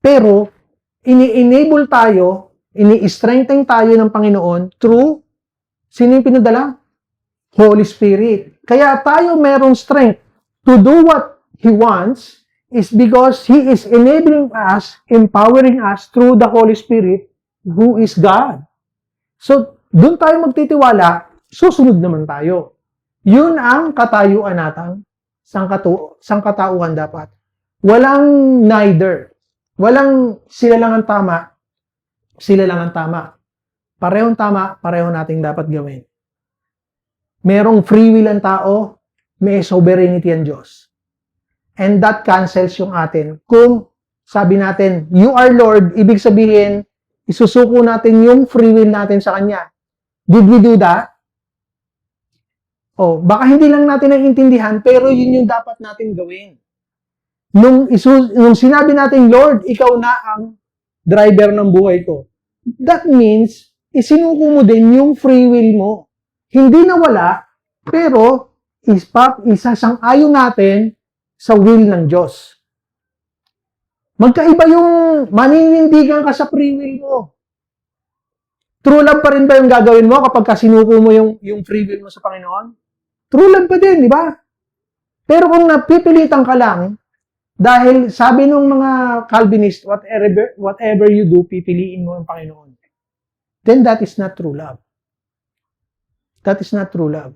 Pero, ini-enable tayo, ini-strengthen tayo ng Panginoon through, sino yung pinadala? Holy Spirit. Kaya tayo merong strength to do what He wants is because He is enabling us, empowering us through the Holy Spirit who is God. So, doon tayo magtitiwala, susunod naman tayo. Yun ang katayuan natin, sangkatauhan dapat. Walang neither. Walang sila lang ang tama, sila lang ang tama. Parehong tama, pareho nating dapat gawin. Merong free will ang tao, may sovereignty ang Diyos. And that cancels yung atin. Kung sabi natin, you are Lord, ibig sabihin, isusuko natin yung free will natin sa Kanya. Did we do that? Oh, baka hindi lang natin naiintindihan, pero yun yung dapat natin gawin. Nung sinabi natin, Lord, ikaw na ang driver ng buhay ko. That means, isinuko mo din yung free will mo. Hindi nawala, pero isasang-ayon natin sa will ng Diyos. Magkaiba yung maninindigan ka sa free will mo. True love pa rin ba yung gagawin mo kapag sinuko mo yung free will mo sa Panginoon? True love pa din, di ba? Pero kung napipilitan ka lang, dahil sabi ng mga Calvinist, whatever you do, pipiliin mo ang Panginoon. Then that is not true love. That is not true love.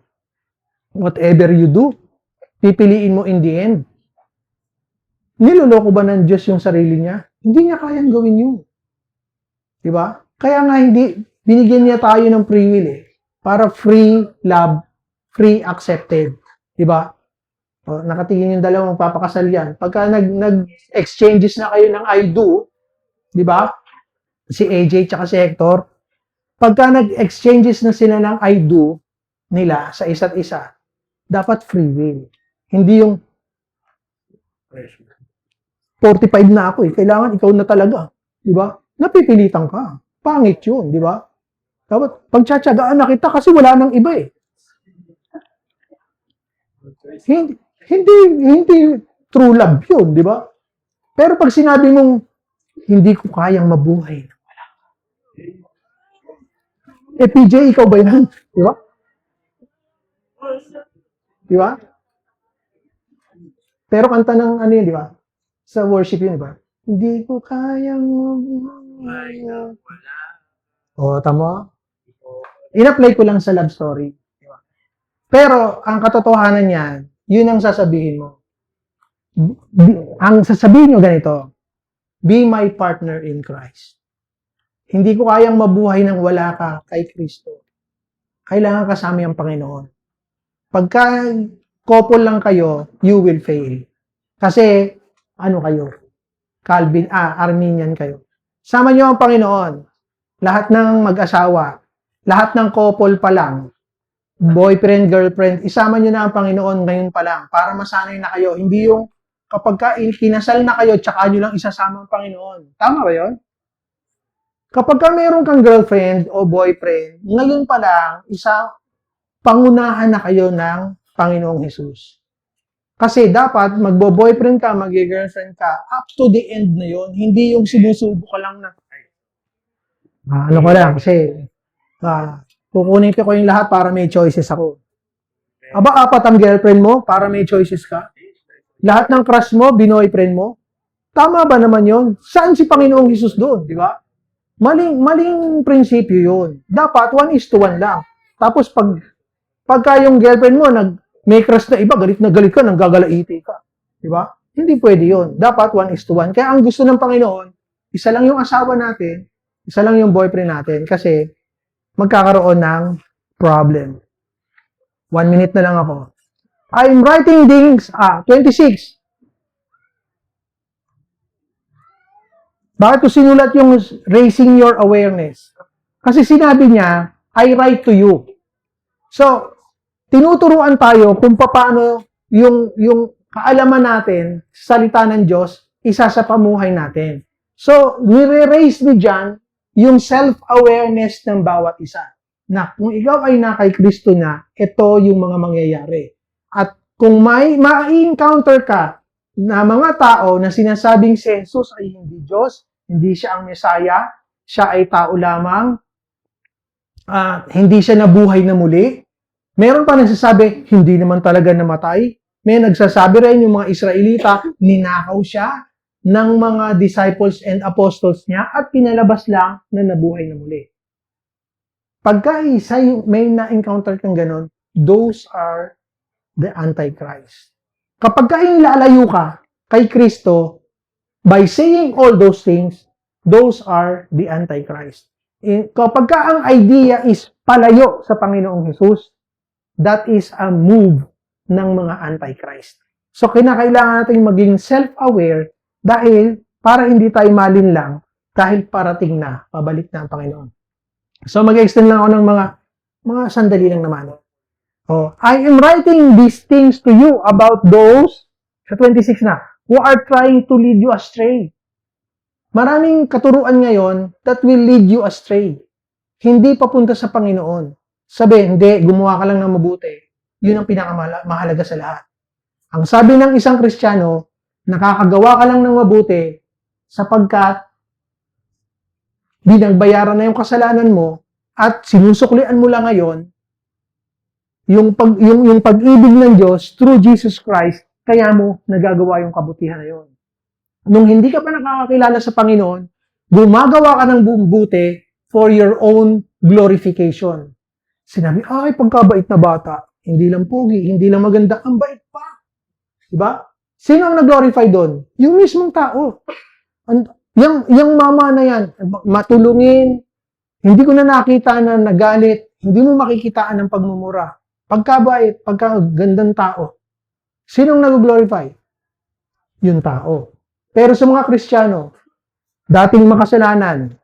Whatever you do, pipiliin mo in the end. Niloloko ba ng Diyos yung sarili niya? Hindi niya kayang gawin yun. Diba? Kaya nga binigyan niya tayo ng free will para free love, free accepted. Diba? O, nakatingin yung dalawang magpapakasal yan. Pagka nag-exchanges na kayo ng I do, diba? Si AJ tsaka si Hector, pagka nag-exchanges na sila ng I do nila sa isa't isa, dapat free will. Hindi yung 45 na ako kailangan ikaw na talaga. Di ba? Napipilitan ka. Pangit yun, di ba? Dapat pagtsatsagaan na kita kasi wala nang iba Hindi true love yun, di ba? Pero pag sinabi mong hindi ko kayang mabuhay, PJ, ikaw ba yan? Di ba? Di ba? Pero kanta ng ano yun, di ba? Sa worship yun, di ba? Hindi ko kayang mabuhay. O, tama? In-apply ko lang sa love story. Di ba? Pero, ang katotohanan niyan, yun ang sasabihin mo. Ang sasabihin nyo ganito, be my partner in Christ. Hindi ko kayang mabuhay nang wala ka kay Kristo. Kailangan kasama ang Panginoon. Pagka couple lang kayo, you will fail. Kasi, ano kayo? Arminian kayo. Sama nyo ang Panginoon. Lahat ng mag-asawa, lahat ng couple pa lang, boyfriend, girlfriend, isama nyo na ang Panginoon ngayon pa lang para masanay na kayo. Hindi yung kapag kinasal na kayo, tsaka nyo lang isasama ang Panginoon. Tama ba yun? Kapag meron kang girlfriend o boyfriend, ngayon pa lang, pangunahan na kayo ng Panginoong Hesus. Kasi dapat magbo-boyfriend ka, mag-girlfriend ka, up to the end na yon. Hindi yung sinusubo ka lang na, ano ko lang, kasi kukunin ko yung lahat para may choices ako. Aba, 4 ang girlfriend mo para may choices ka? Lahat ng crush mo, binoyfriend mo? Tama ba naman yon? Saan si Panginoong Hesus doon, di ba? Maling prinsipyo yun. Dapat 1:1 lang. Tapos pagka yung girlfriend mo may crush na iba, galit na galit ka, nanggagalaiti ka. Di ba? Hindi pwede yun. Dapat 1:1. Kaya ang gusto ng Panginoon, isa lang yung asawa natin, isa lang yung boyfriend natin kasi magkakaroon ng problem. 1 minute na lang ako. I'm writing things, 26. Bakit ko sinulat yung raising your awareness? Kasi sinabi niya, I write to you. So, tinuturuan tayo kung paano yung kaalaman natin sa salita ng Diyos, isa sa pamuhay natin. So, nire-raise ni John yung self-awareness ng bawat isa. Na kung ikaw ay na kay Kristo na, ito yung mga mangyayari. At kung ma-encounter ka na mga tao na sinasabing si Jesus ay hindi Diyos, hindi siya ang Mesaya, siya ay tao lamang, hindi siya nabuhay na muli, Meron pa nagsasabi, hindi naman talaga namatay. May nagsasabi rin yung mga Israelita, ninakaw siya ng mga disciples and apostles niya at pinalabas lang na nabuhay na muli. Pagka may na-encounter kang ganon, those are the Antichrist. Kapag lalayo ka kay Kristo, by saying all those things, those are the Antichrist. Kapag ang idea is palayo sa Panginoong Hesus, that is a move ng mga Antichrist. So, kinakailangan natin maging self-aware dahil para hindi tayo malinlang dahil parating na, pabalik na ang Panginoon. So, mag-extend lang ako ng mga sandali lang naman. Oh, I am writing these things to you about those, sa 26 na, who are trying to lead you astray. Maraming katuruan ngayon that will lead you astray. Hindi papunta sa Panginoon. Sabi, hindi, gumawa ka lang ng mabuti. Yun ang pinakamahalaga sa lahat. Ang sabi ng isang Kristiyano, nakakagawa ka lang ng mabuti sapagkat binagbayaran na yung kasalanan mo at sinusuklian mo lang ngayon yung pag-ibig ng Diyos through Jesus Christ, kaya mo nagagawa yung kabutihan na yun. Nung hindi ka pa nakakakilala sa Panginoon, gumagawa ka ng buti for your own glorification. Sinabi, ay, pagkabait na bata, hindi lang pogi, hindi lang maganda, ang bait pa. Diba? Sino ang nag-glorify doon? Yung mismong tao. Yung mama na yan, matulungin, hindi ko na nakita na nagalit, hindi mo makikitaan ng pagmumura. Pagkabait, pagkagandang tao. Sinong nag-glorify? Yung tao. Pero sa mga Kristiyano, dating makasalanan,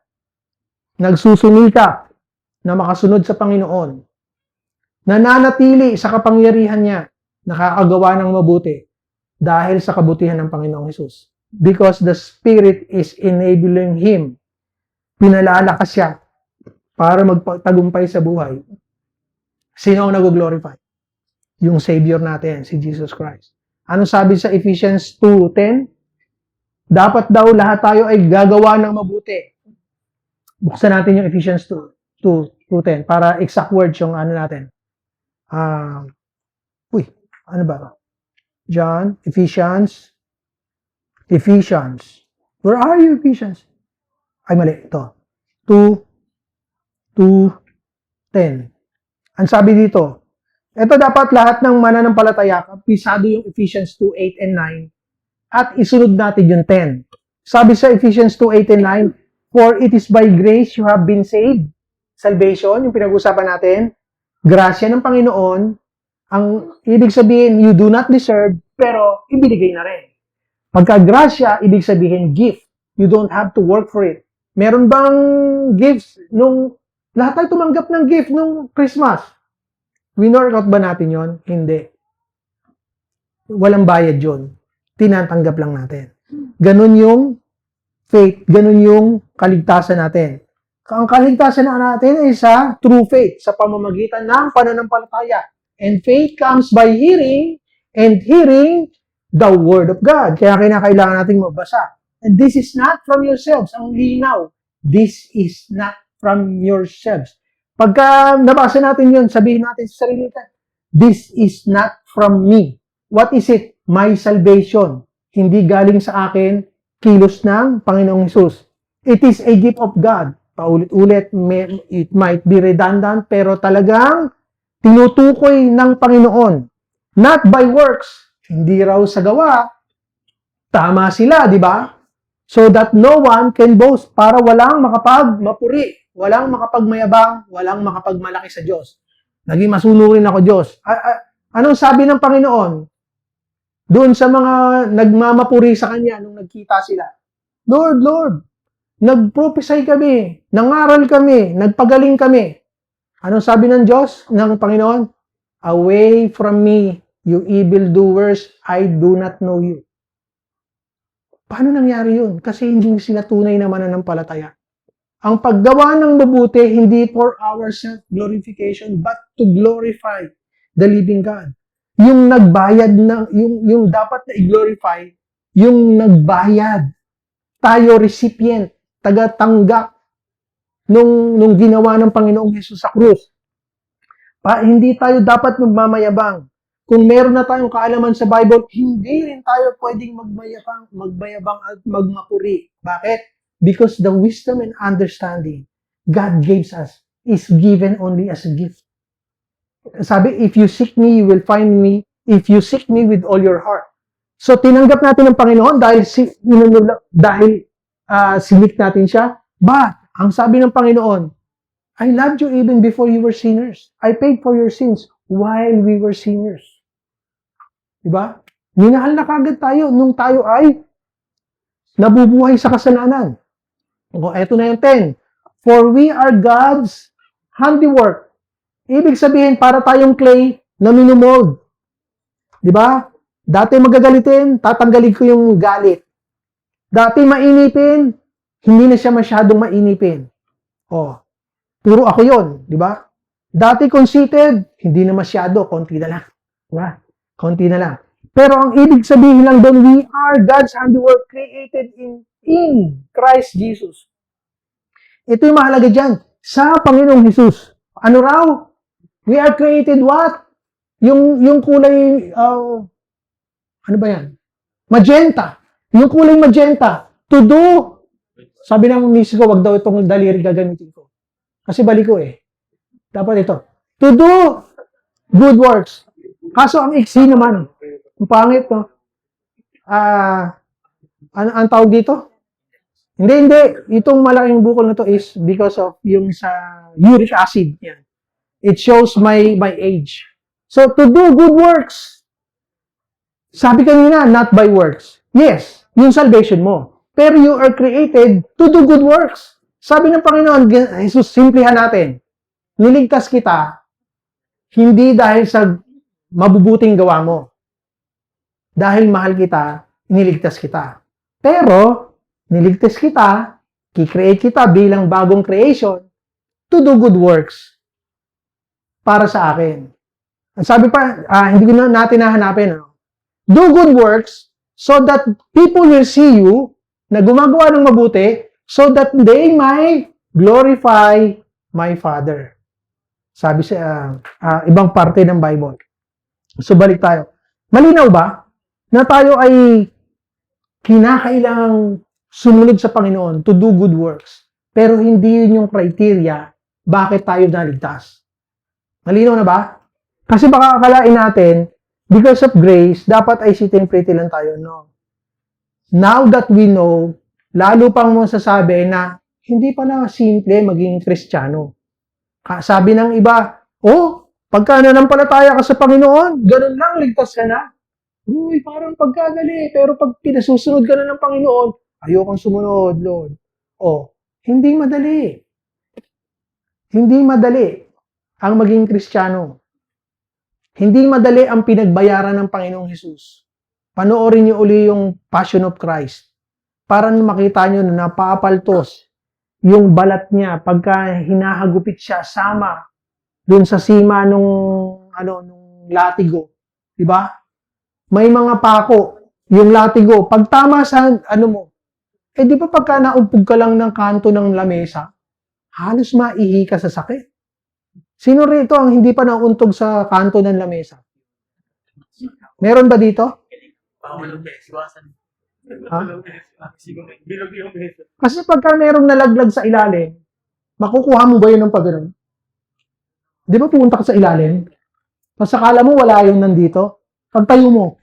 nagsusumika na makasunod sa Panginoon, nananatili sa kapangyarihan niya, nakakagawa ng mabuti dahil sa kabutihan ng Panginoong Hesus. Because the Spirit is enabling him. Pinalalakas siya para magtagumpay sa buhay. Sino ang nag-glorify? Yung Savior natin, si Jesus Christ. Ano sabi sa Ephesians 2:10? Dapat daw lahat tayo ay gagawa ng mabuti. Buksan natin yung Ephesians 2:10 para exact words yung ano natin. Ano ba? John, Ephesians. Where are you, Ephesians? Ay, mali. Ito. 2:10. Ang sabi dito, ito dapat lahat ng mananampalataya, pisado yung Ephesians 2:8 and 9, at isunod natin yung 10. Sabi sa Ephesians 2:8 and 9, for it is by grace you have been saved. Salvation, yung pinag-usapan natin, grasya ng Panginoon, ang ibig sabihin, you do not deserve, pero ibinigay na rin. Pagka grasya, ibig sabihin gift. You don't have to work for it. Meron bang gifts nung lahat tayo tumanggap ng gift nung Christmas? Winorkout ba natin yon? Hindi. Walang bayad yon. Tinatanggap lang natin. Ganun yung faith, ganun yung kaligtasan natin. Ang kaligtasan natin ay sa true faith, sa pamamagitan ng pananampalataya. And faith comes by hearing, and hearing the Word of God. Kaya kinakailangan nating magbasa. And this is not from yourselves. Ang linaw. This is not from yourselves. Pagka nabasa natin yun, sabihin natin sa sarili natin, this is not from me. What is it? My salvation. Hindi galing sa akin, kilos ng Panginoong Hesus. It is a gift of God. Paulit-ulit, it might be redundant, pero talagang tinutukoy ng Panginoon. Not by works. Hindi raw sa gawa. Tama sila, di ba? So that no one can boast, para walang makapagmapuri, walang makapagmayabang, walang makapagmalaki sa Diyos. Naging masunurin ako Diyos. Anong sabi ng Panginoon? Doon sa mga nagmamapuri sa Kanya nung nagkita sila. Lord, Lord, nagprophesy kami, nangaral kami, nagpagaling kami. Anong sabi ng Diyos, ng Panginoon? Away from me, you evildoers, I do not know you. Paano nangyari yun? Kasi hindi sila tunay na mananampalataya. Ang paggawa ng mabuti, hindi for our self-glorification, but to glorify the living God. Yung nagbayad, yung dapat na i-glorify, yung nagbayad. Tayo recipient, tagatanggap nung ginawa ng Panginoong Hesus sa krus. Hindi tayo dapat magmamayabang. Kung meron na tayong kaalaman sa Bible, hindi rin tayo pwedeng magmayabang at magmapuri. Bakit? Because the wisdom and understanding God gives us is given only as a gift. Sabi, if you seek me, you will find me. If you seek me with all your heart. So, tinanggap natin ng Panginoon dahil sinik natin siya. But, ang sabi ng Panginoon, I loved you even before you were sinners. I paid for your sins while we were sinners. Diba? Minahal na kagad tayo nung tayo ay nabubuhay sa kasalanan. O, eto na yung 10. For we are God's handiwork. Ibig sabihin, para tayong clay na minumold. Diba? Dati magagalitin, tatanggalin ko yung galit. Dati mainipin, hindi na siya masyadong mainipin. O, puro ako yon, di ba? Dati conceited, hindi na masyado, konti na lang. Diba? Konti na lang. Pero ang ibig sabihin lang doon, we are God's handiwork created in Christ Jesus. Ito yung mahalaga dyan. Sa Panginoong Jesus. Ano raw? We are created what? Yung kulay, ano ba yan? Magenta. Yung kulay magenta. To do. Sabi ng misis ko, wag daw itong daliri gagamitin ko. Kasi balik ko eh. Dapat ito. To do good works. Kaso ang iksi naman. Ang pangit, no? Ang tawag dito? Hindi. Itong malaking bukol na to is because of yung sa uric acid. Yan. It shows my age. So, to do good works. Sabi kanina, not by works. Yes, yung salvation mo. Pero you are created to do good works. Sabi ng Panginoon, Jesus, simplihan natin. Niligtas kita, hindi dahil sa mabubuting gawa mo. Dahil mahal kita, niligtas kita. Pero, niligtas kita, kikreate kita bilang bagong creation to do good works para sa akin. Sabi pa, hindi ko na natin nahanapin. Ano? Do good works so that people will see you na gumagawa ng mabuti so that they might glorify my Father. Sabi sa ibang parte ng Bible. So, balik tayo. Malinaw ba na tayo ay kinakailangang sumunod sa Panginoon to do good works? Pero hindi yun yung criteria bakit tayo naligtas. Malinaw na ba? Kasi baka akalain natin, because of grace, dapat ay sitting pretty lang tayo. No. Now that we know, lalo pang masasabi na hindi pala simple maging Kristiyano. Sabi ng iba, pagka nananampalataya ka sa Panginoon, ganun lang, ligtas ka na. Uy, parang pagkadali. Pero pag pinasusunod ka na ng Panginoon, ayokong sumunod, Lord. Hindi madali. Hindi madali ang maging Kristiyano. Hindi madali ang pinagbayaran ng Panginoong Hesus. Panoorin niyo uli yung Passion of Christ para makita niyo na napapaltos yung balat niya pagka hinahagupit siya sama dun sa sima nung latigo. Diba? May mga pako. Yung latigo, pag tama sa di ba pagka naumpog ka lang ng kanto ng lamesa, halos maihi ka sa sakit. Sino rito ang hindi pa nauntog sa kanto ng lamesa? Meron ba dito? Kasi pagka merong nalaglag sa ilalim, makukuha mo ba yun ng pagano'n? Di ba pumunta ka sa ilalim? Pasakala mo wala yung nandito? Pagtayo mo,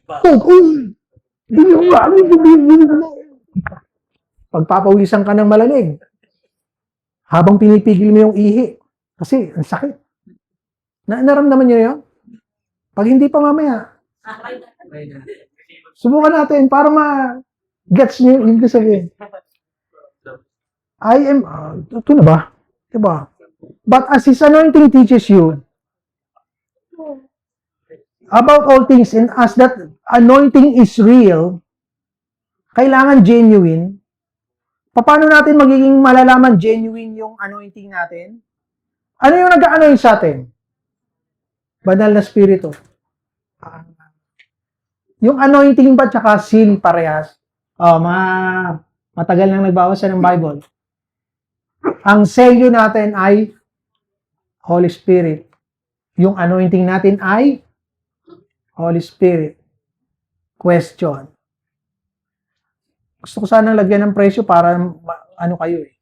pagpapawisan ka ng malalig. Habang pinipigil mo yung ihi. Kasi, ang sakit. Naramdaman niyo yun? Pag hindi pa mamaya, subukan natin para ma-gets niyo yung sabihin. Ito na ba? Diba? But as His anointing teaches you about all things, and as that anointing is real, kailangan genuine. Paano natin magiging malalaman genuine yung anointing natin? Ano yung nag-anoint sa atin? Banal na Espiritu. Yung anointing ba tsaka seal parehas? Matagal nang nagbabasa ng Bible. Ang selyo natin ay Holy Spirit. Yung anointing natin ay Holy Spirit. Question. Gusto ko sanang lagyan ng presyo para ano kayo eh.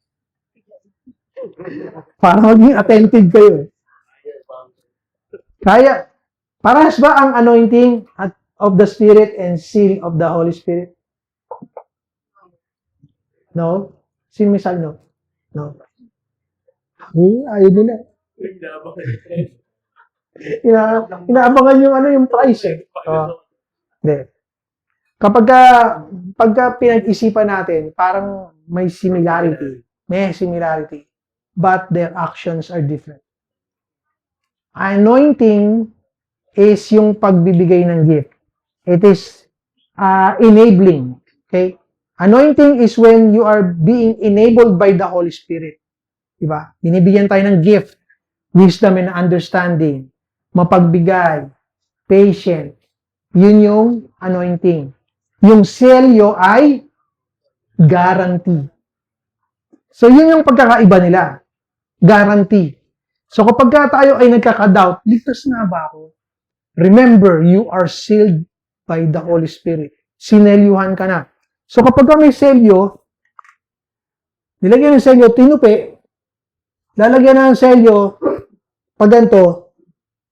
Para maging attentive kayo eh. Kaya, parehas ba ang anointing of the Spirit and seal of the Holy Spirit? No? Sino may sabi no? No. Ayaw nila. Inaabangan yung yung price eh. Hindi. Pagka pinag-isipan natin, parang may similarity. May similarity. But their actions are different. Anointing is yung pagbibigay ng gift. It is enabling. Okay? Anointing is when you are being enabled by the Holy Spirit. Diba? Binibigyan tayo ng gift, wisdom and understanding, mapagbigay, patient. Yun yung anointing. Yung selyo ay guarantee. So, yun yung pagkakaiba nila. Guarantee. So, kapag tayo ay nagkaka-doubt, ligtas na ba ako? Remember, you are sealed by the Holy Spirit. Sinelyuhan ka na. So, kapag may selyo, nilagyan ng selyo, tinupi, lalagyan na ng selyo, pag ganito,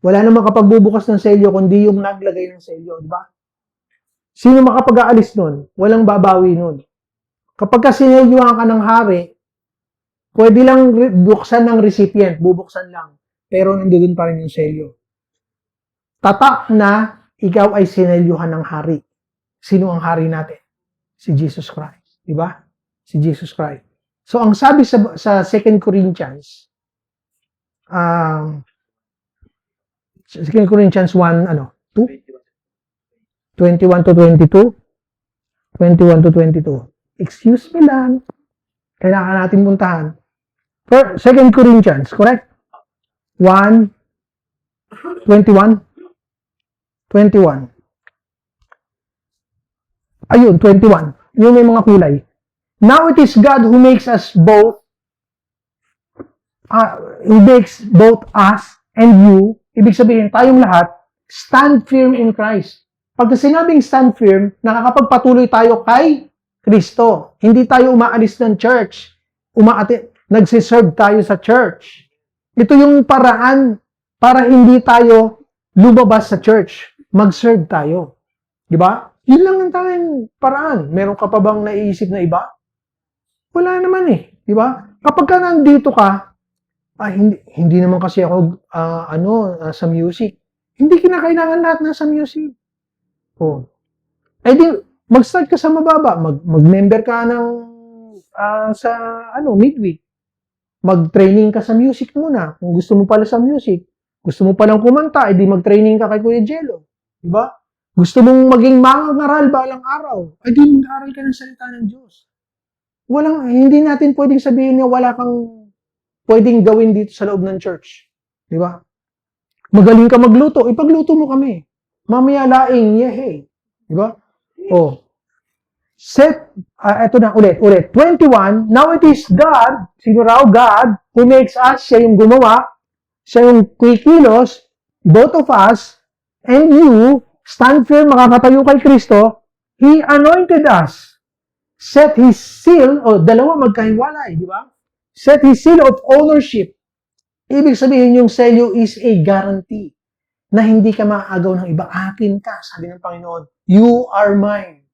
wala namang kapagbubukas ng selyo kundi yung naglagay ng selyo, di ba? Sino makapag-aalis nun? Walang babawi nun. Kapag sinelyuhan ka ng hari, pwede lang buksan ng recipient, bubuksan lang. Pero nandoon pa rin yung selyo. Tatak na ikaw ay sinelyuhan ng hari. Sino ang hari natin? Si Jesus Christ. Di ba? Si Jesus Christ. So, ang sabi sa 2 Corinthians, 2 Corinthians 1, 2? 21 to 22? 21 to 22. Excuse me lang. Kailangan natin puntahan. 2 Corinthians, correct? 1, 21? 21. Ayun, 21. Yung may mga kulay. Now it is God who makes us both, who makes both us and you, ibig sabihin, tayong lahat, stand firm in Christ. Pag sinabing stand firm, nakakapagpatuloy tayo kay Kristo. Hindi tayo umaalis ng church. Nagsiserve tayo sa church. Ito yung paraan para hindi tayo lumabas sa church. Mag-serve tayo. Di ba? Yun lang ang tanging paraan. Meron ka pa bang naiisip na iba? Wala naman eh. Di ba? Kapag ka nandito ka, hindi naman kasi ako sa music. Hindi kinakailangan lahat nasa music. Oh. Eh di, mag-start ka sa mababa. Mag-member ka ng sa midweek. Mag-training ka sa music muna. Kung gusto mo pala sa music. Gusto mo palang kumanta, edi mag-training ka kay Kuya Jello. Di ba? Gusto mong maging mangangaral balang araw, edi mag-aral ka ng salita ng Diyos. Hindi natin pwedeng sabihin na wala kang pwedeng gawin dito sa loob ng church. Di ba? Magaling ka magluto, ipagluto mo kami. Mamaya laing, yehey. Di ba? Oh. Eto na, ulit. 21, now it is God, sino raw? God, who makes us, siya yung gumawa, siya yung kikilos, both of us, and you, stand firm, makakatayo kay Kristo, He anointed us, set His seal, dalawa magkahiwalay, di ba? Set His seal of ownership. Ibig sabihin, yung selyo is a guarantee na hindi ka maaagaw ng iba. Akin ka, sabi ng Panginoon. You are mine.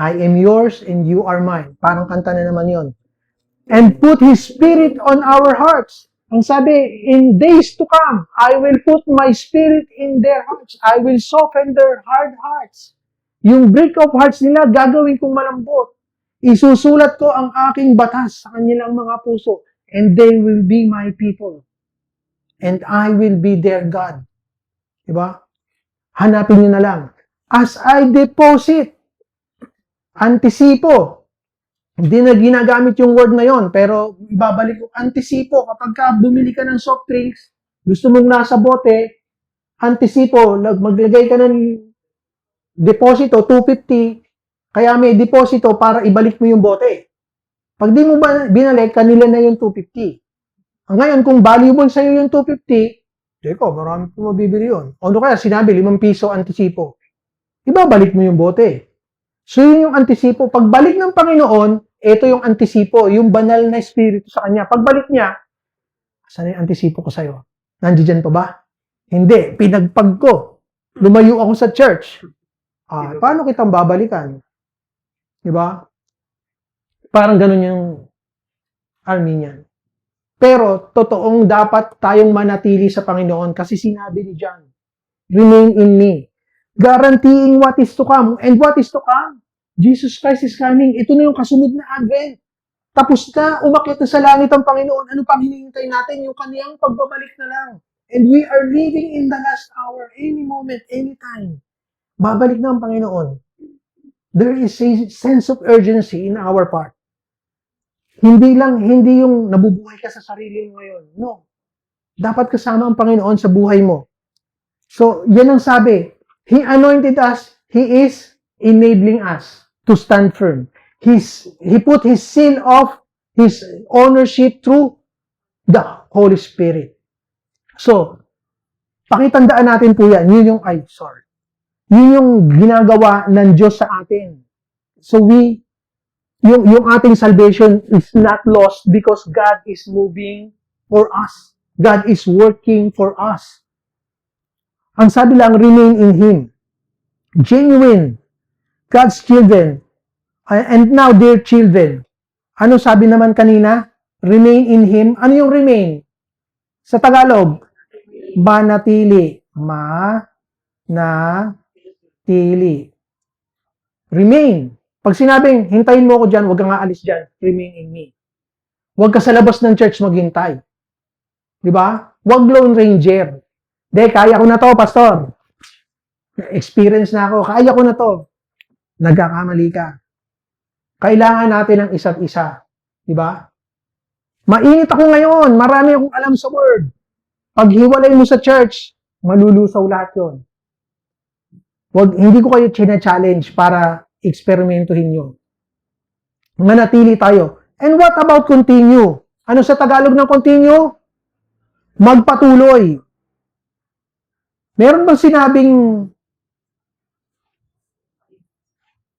I am yours and you are mine. Parang kanta na naman yon. And put His Spirit on our hearts. Ang sabi, in days to come, I will put my Spirit in their hearts. I will soften their hard hearts. Yung break of hearts nila, gagawin kong malambot. Isusulat ko ang aking batas sa kanilang mga puso. And they will be my people. And I will be their God. Diba? Hanapin nyo na lang. As I deposit, antisipo. Hindi na ginagamit yung word na yon, pero ibabalik ko, antisipo. Kapag ka bumili ka ng soft drinks, gusto mong nasa bote, antisipo, maglagay ka ng deposito, 250, kaya may deposito para ibalik mo yung bote. Pag di mo binalik, kanila na yung 250. Ngayon, kung valuable sa'yo yung 250, Teko, marami po mabibili yun. O ano kaya, sinabi, 5 piso antisipo. Ibabalik mo yung bote. So, yun yung antisipo. Pagbalik ng Panginoon, ito yung antisipo, yung banal na espiritu sa kanya. Pagbalik niya, saan yung antisipo ko sa'yo? Nandiyan pa ba? Hindi. Pinagpag ko. Lumayo ako sa church. Paano kitang babalikan? Diba? Parang ganun yung Armenian. Pero, totoong dapat tayong manatili sa Panginoon kasi sinabi ni John, remain in me. Guaranteeing what is to come. And what is to come? Jesus Christ is coming. Ito na yung kasunod na Advent. Tapos na, umakyat na sa langit ang Panginoon. Ano pang hinihintay natin? Yung kaniyang pagbabalik na lang. And we are living in the last hour. Any moment, any time. Babalik na ang Panginoon. There is a sense of urgency in our part. Hindi yung nabubuhay ka sa sarili mo ngayon. No. Dapat kasama ang Panginoon sa buhay mo. So, yan ang sabi. He anointed us. He is enabling us to stand firm. He put His seal of His ownership through the Holy Spirit. So, pakitandaan natin po yan. Yun yung ginagawa ng Diyos sa atin. So, yung ating salvation is not lost because God is moving for us. God is working for us. Ang sabi lang, remain in Him. Genuine. God's children. And now, dear children. Ano sabi naman kanina? Remain in Him. Ano yung remain? Sa Tagalog, manatili. Manatili. Remain. Pag sinabing, hintayin mo ako dyan, huwag kang aalis dyan. Remain in me. Huwag ka sa labas ng church maghintay. Diba? Huwag Lone Ranger. Kaya ko na to, pastor. Experience na ako. Kaya ko na to. Nagkakamali ka. Kailangan natin ng isa't isa. Diba? Mainit ako ngayon. Marami akong alam sa word. Pag hiwalay mo sa church, malulusaw lahat yon. Hindi ko kayo challenge para eksperimentuhin nyo. Manatili tayo. And what about continue? Ano sa Tagalog ng continue? Magpatuloy. Meron bang sinabing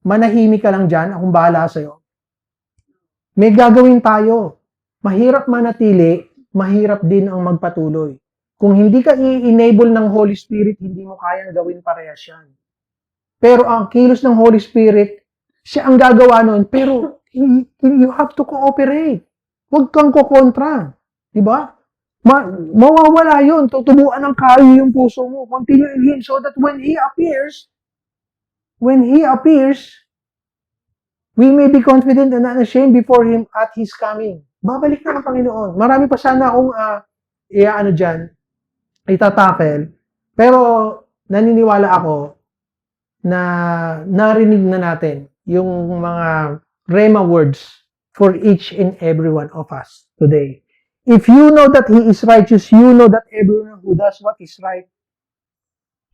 manahimik ka lang dyan, akong bahala sa'yo? May gagawin tayo. Mahirap manatili, mahirap din ang magpatuloy. Kung hindi ka i-enable ng Holy Spirit, hindi mo kayang gawin parehas yan. Pero ang kilos ng Holy Spirit, siya ang gagawa nun. Pero you have to cooperate. Huwag kang kukontra. Diba? Mawawala yun. Tutubuan ng kayo yung puso mo. Continue in Him so that when He appears, we may be confident and unashamed before Him at His coming. Babalik na ang Panginoon. Marami pa sana akong itatakel. Pero naniniwala ako na narinig na natin yung mga Rhema words for each and every one of us today. If you know that He is righteous, you know that everyone who does what is right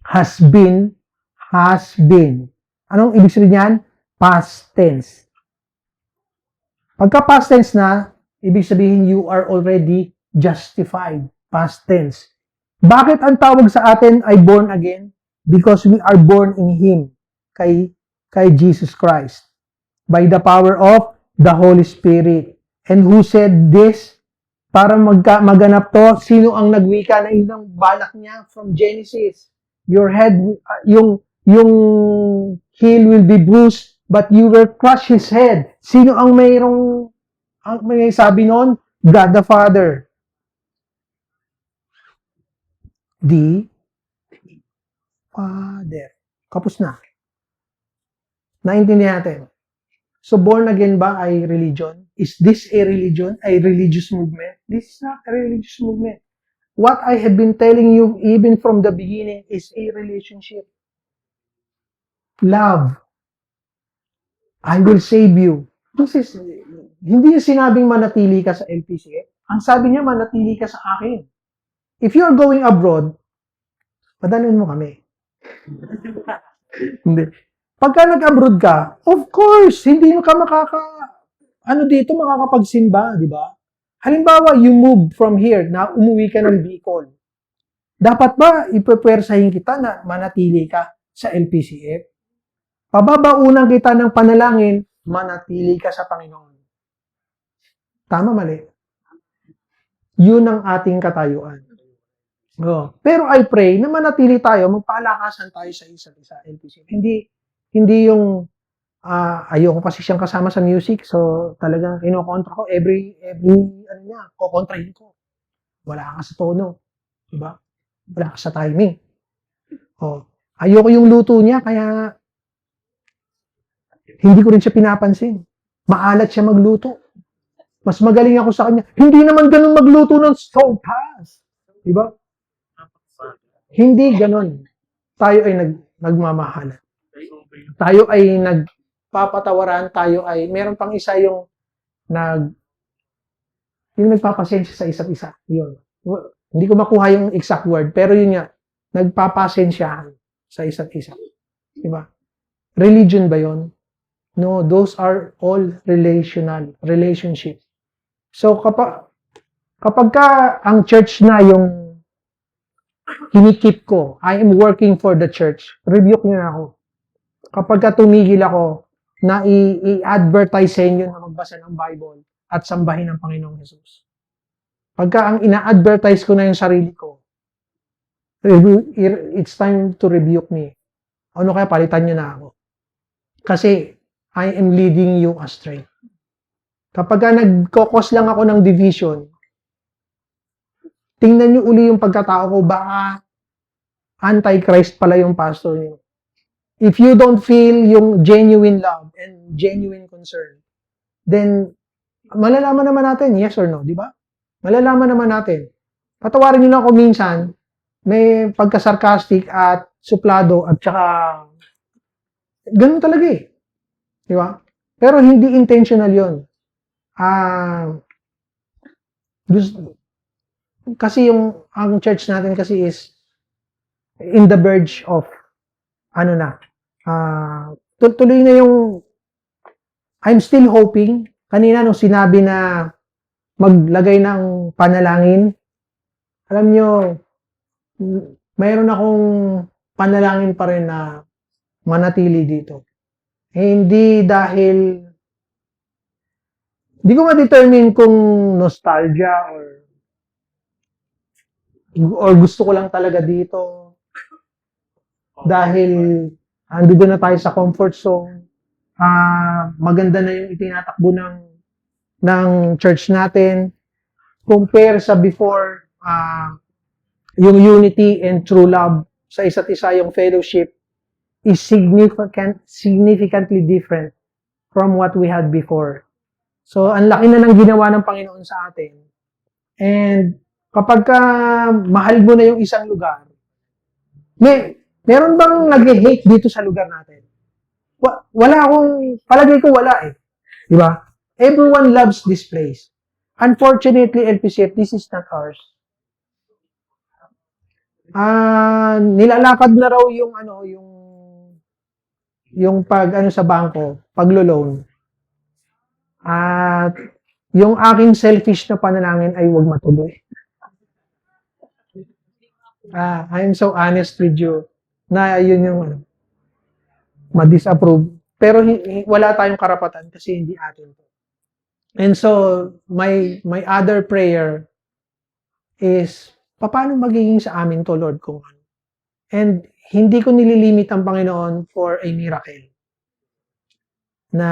has been. Anong ibig sabihin niyan? Past tense. Pagka past tense na, ibig sabihin you are already justified. Past tense. Bakit ang tawag sa atin ay born again? Because we are born in Him, kay Jesus Christ, by the power of the Holy Spirit. And who said this? Para maganap to, sino ang nagwika na yun ang balak niya from Genesis? Your head, yung heel will be bruised, but you will crush his head. Sino ang may sabi nun? God the Father. The Father. Kapos na. Naintindihan natin. So, born again ba ay religion? Is this a religion? A religious movement? This is not a religious movement. What I have been telling you even from the beginning is a relationship. Love. I will save you. Hindi niya sinabing manatili ka sa LPCA. Ang sabi niya, manatili ka sa akin. If you are going abroad, padalhin mo kami. Hindi. Pagka nag-abroad ka, of course, hindi ka makakapagsimba, di ba? Halimbawa, you move from here, na umuwi ka ng Bicol. Dapat ba ipupwersahin kita na manatili ka sa LPCF? Pababaunan kita ng panalangin, manatili ka sa Panginoon. Tama, mali? Yun ang ating katayuan. Oh. Pero I pray na manatili tayo, magpaalakasan tayo sa isa't isa, LPCF. Hindi yung ayoko kasi siyang kasama sa music, so talagang kinokontra ko every ano niya, kokontrahin ko. Wala ka sa tono, di ba? Wala ka sa timing. Oh, ayoko yung luto niya, kaya hindi ko rin siya pinapansin. Maalat siya magluto. Mas magaling ako sa kanya. Hindi naman ganun magluto ng sopas. Di ba? Hindi ganun. Tayo ay nagmamahalan. Tayo ay nagpapatawaran, tayo ay, meron pang isa yung nagpapasensya sa isa't isa. Yun. Hindi ko makuha yung exact word, pero yun nga, nagpapasensyahan sa isa't isa. Diba? Religion ba yun? No, those are all relationship. So, kapag ang church na yung kinikip ko, I am working for the church, rebuke niyo na ako. Kapag tumigil ako na i-advertise sa inyo na magbasa ng Bible at sambahin ang Panginoong Jesus. Pagka ang ina-advertise ko na yung sarili ko, it's time to rebuke me. Ano kaya, palitan nyo na ako. Kasi, I am leading you astray. Kapag nagkokos lang ako ng division, tingnan nyo uli yung pagkatao ko, baka anti-Christ pala yung pastor niyo. If you don't feel yung genuine love and genuine concern, then malalaman naman natin, yes or no, di ba? Malalaman naman natin. Patawarin nyo na ako minsan, may pagka-sarcastic at suplado at saka ganun talaga eh. Di ba? Pero hindi intentional yun. Kasi ang church natin kasi is in the verge of tuloy na yung I'm still hoping. Kanina nung sinabi na maglagay ng panalangin, alam nyo, mayroon akong panalangin pa rin na manatili dito. Hindi dahil hindi ko ma-determine kung nostalgia or gusto ko lang talaga dito dahil andito na tayo sa comfort zone. Maganda na yung itinatakbo ng church natin compare sa before, yung unity and true love sa isa't isa, yung fellowship is significantly different from what we had before. So, ang laki na ng ginawa ng Panginoon sa atin. And kapag mahal mo na yung isang lugar, meron bang nag-hate dito sa lugar natin? Wala palagay ko wala eh. Di ba? Everyone loves this place. Unfortunately, LPCF, this is not ours. Nilalakad na raw yung sa bangko, paglo-loan. At yung aking selfish na panalangin ay huwag matuloy. I'm so honest with you na yun yung ma-disapprove. Pero wala tayong karapatan kasi hindi atin to. And so, my other prayer is, paano magiging sa amin to, Lord, kung ano? And hindi ko nililimit ang Panginoon for a miracle. Na,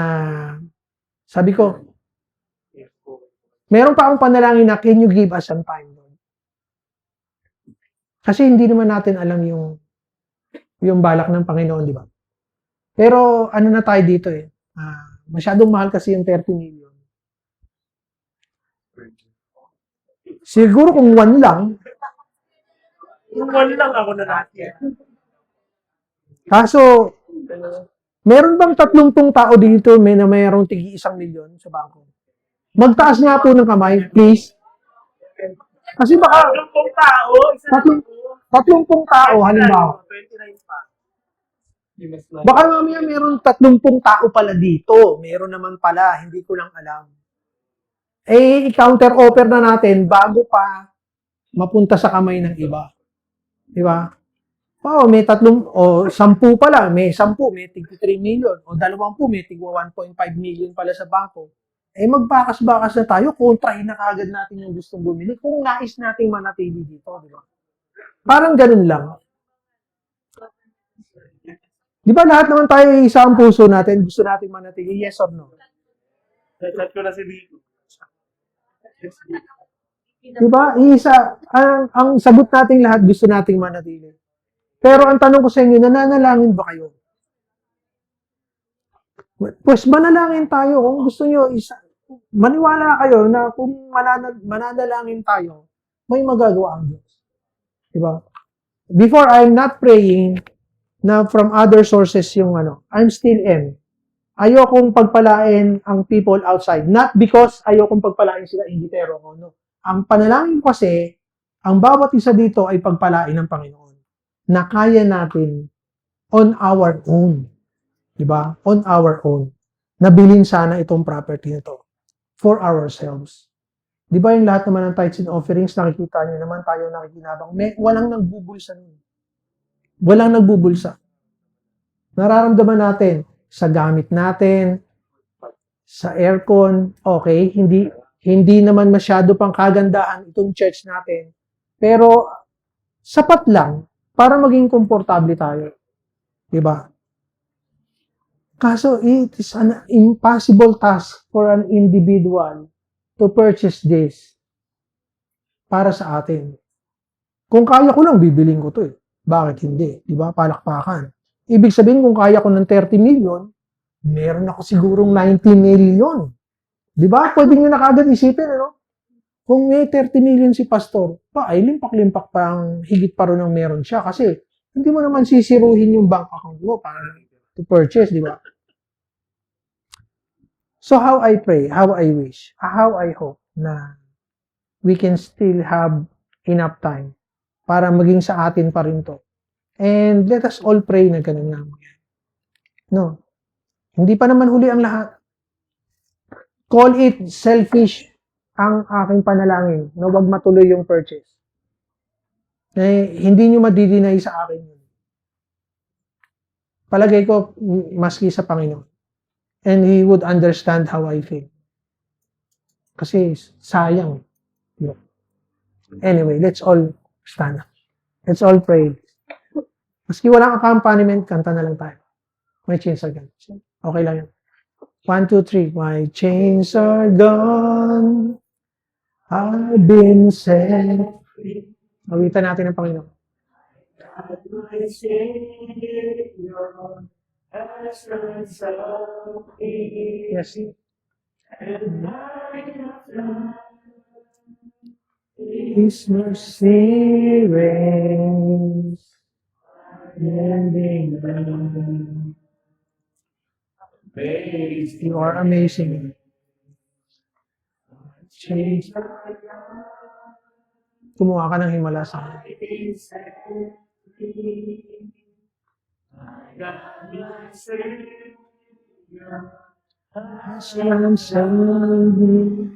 sabi ko, meron pa akong panalangin na, can you give us some time, Lord? Kasi hindi naman natin alam yung balak ng Panginoon, di ba? Pero ano na tayo dito eh. Masyadong mahal kasi yung 30 million. Siguro kung 1 lang. Kung 1 lang ako na natin. Kaso, meron bang 30 tao dito na mayroong tigi 1 milyon sa bangko? Magtaas nga po ng kamay, please. Kasi baka 30 tao, 30 tao, halimbawa. 29 pa. Baka mamaya meron 30 tao pala dito. Meron naman pala, hindi ko lang alam. I-counter offer na natin bago pa mapunta sa kamay ng iba. Di ba? Oo, may 10 pala, may 10, may tig 3 million, o 20, may tig 1.5 million pala sa bangko. Eh, magbakas-bakas na tayo, kontrahin na kagad natin yung gustong bumili kung nais nating manatili dito, di ba? Parang ganun lang. Di ba lahat naman tayo isa ang puso natin, gusto nating manatili, yes or no? Chat ko na si Vico. Di ba? Ang sagot nating lahat, gusto nating manatili. Pero ang tanong ko sa inyo, nananalangin ba kayo? Pues manalangin tayo kung gusto nyo, maniwala kayo na kung mananalangin tayo, may magagawa ang Diyos. Diba? Before, I'm not praying na from other sources yung I'm still am. Ayokong pagpalain ang people outside. Not because ayokong pagpalain sila ingitero ko. No. Ang panalangin ko kasi, ang bawat isa dito ay pagpalain ng Panginoon na kaya natin on our own. Diba? On our own. Nabilin sana itong property na to for ourselves. Di ba yung lahat naman ng tithes and offerings, nakikita nyo naman tayo nakikinabang. Walang nagbubulsa nun. Walang nagbubulsa. Nararamdaman natin sa gamit natin, sa aircon, okay, hindi naman masyado pang kagandahan itong church natin. Pero sapat lang para maging komportable tayo. Di ba? Kaso, it is an impossible task for an individual to purchase this para sa atin. Kung kaya ko lang, bibiling ko to eh. Bakit hindi? Diba? Palakpakan. Ibig sabihin, kung kaya ko ng 30 million, meron ako sigurong 90 million. Diba? Pwede nyo na kagad isipin, ano? Kung may 30 million si pastor, ay limpak-limpak pa ang higit pa rin ang meron siya kasi hindi mo naman sisiruhin yung bank account mo para to purchase, di ba? So how I pray, how I wish, how I hope na we can still have enough time para maging sa atin pa rin to. And let us all pray na ganun nga. No. Hindi pa naman huli ang lahat. Call it selfish ang aking panalangin na wag matuloy yung purchase. Eh, hindi nyo madidinay sa akin yun. Palagay ko, maski sa Panginoon. And He would understand how I feel. Kasi sayang. Anyway, let's all stand up. Let's all pray. Maski walang accompaniment, kanta na lang tayo. My chains are gone. Okay lang yan. 1, 2, 3. My chains are gone. I've been set free. Awitan natin ang Panginoon. God, my Savior, has ransomed me. Yes. And I have found His mercy reigns. Ending love. amazing. You are amazing. Change Kumuha ka ng himala sa akin. God, my Savior, Has ransomed me.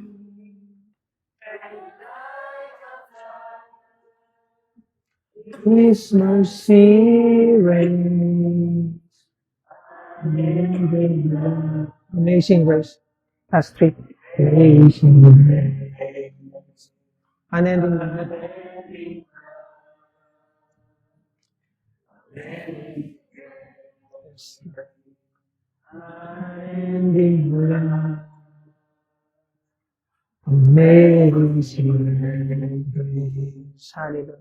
His mercy reigns. Ending love. Amazing grace. That's 3. Amazing grace. Unending love. Unending love. Amazing grace. Hallelujah.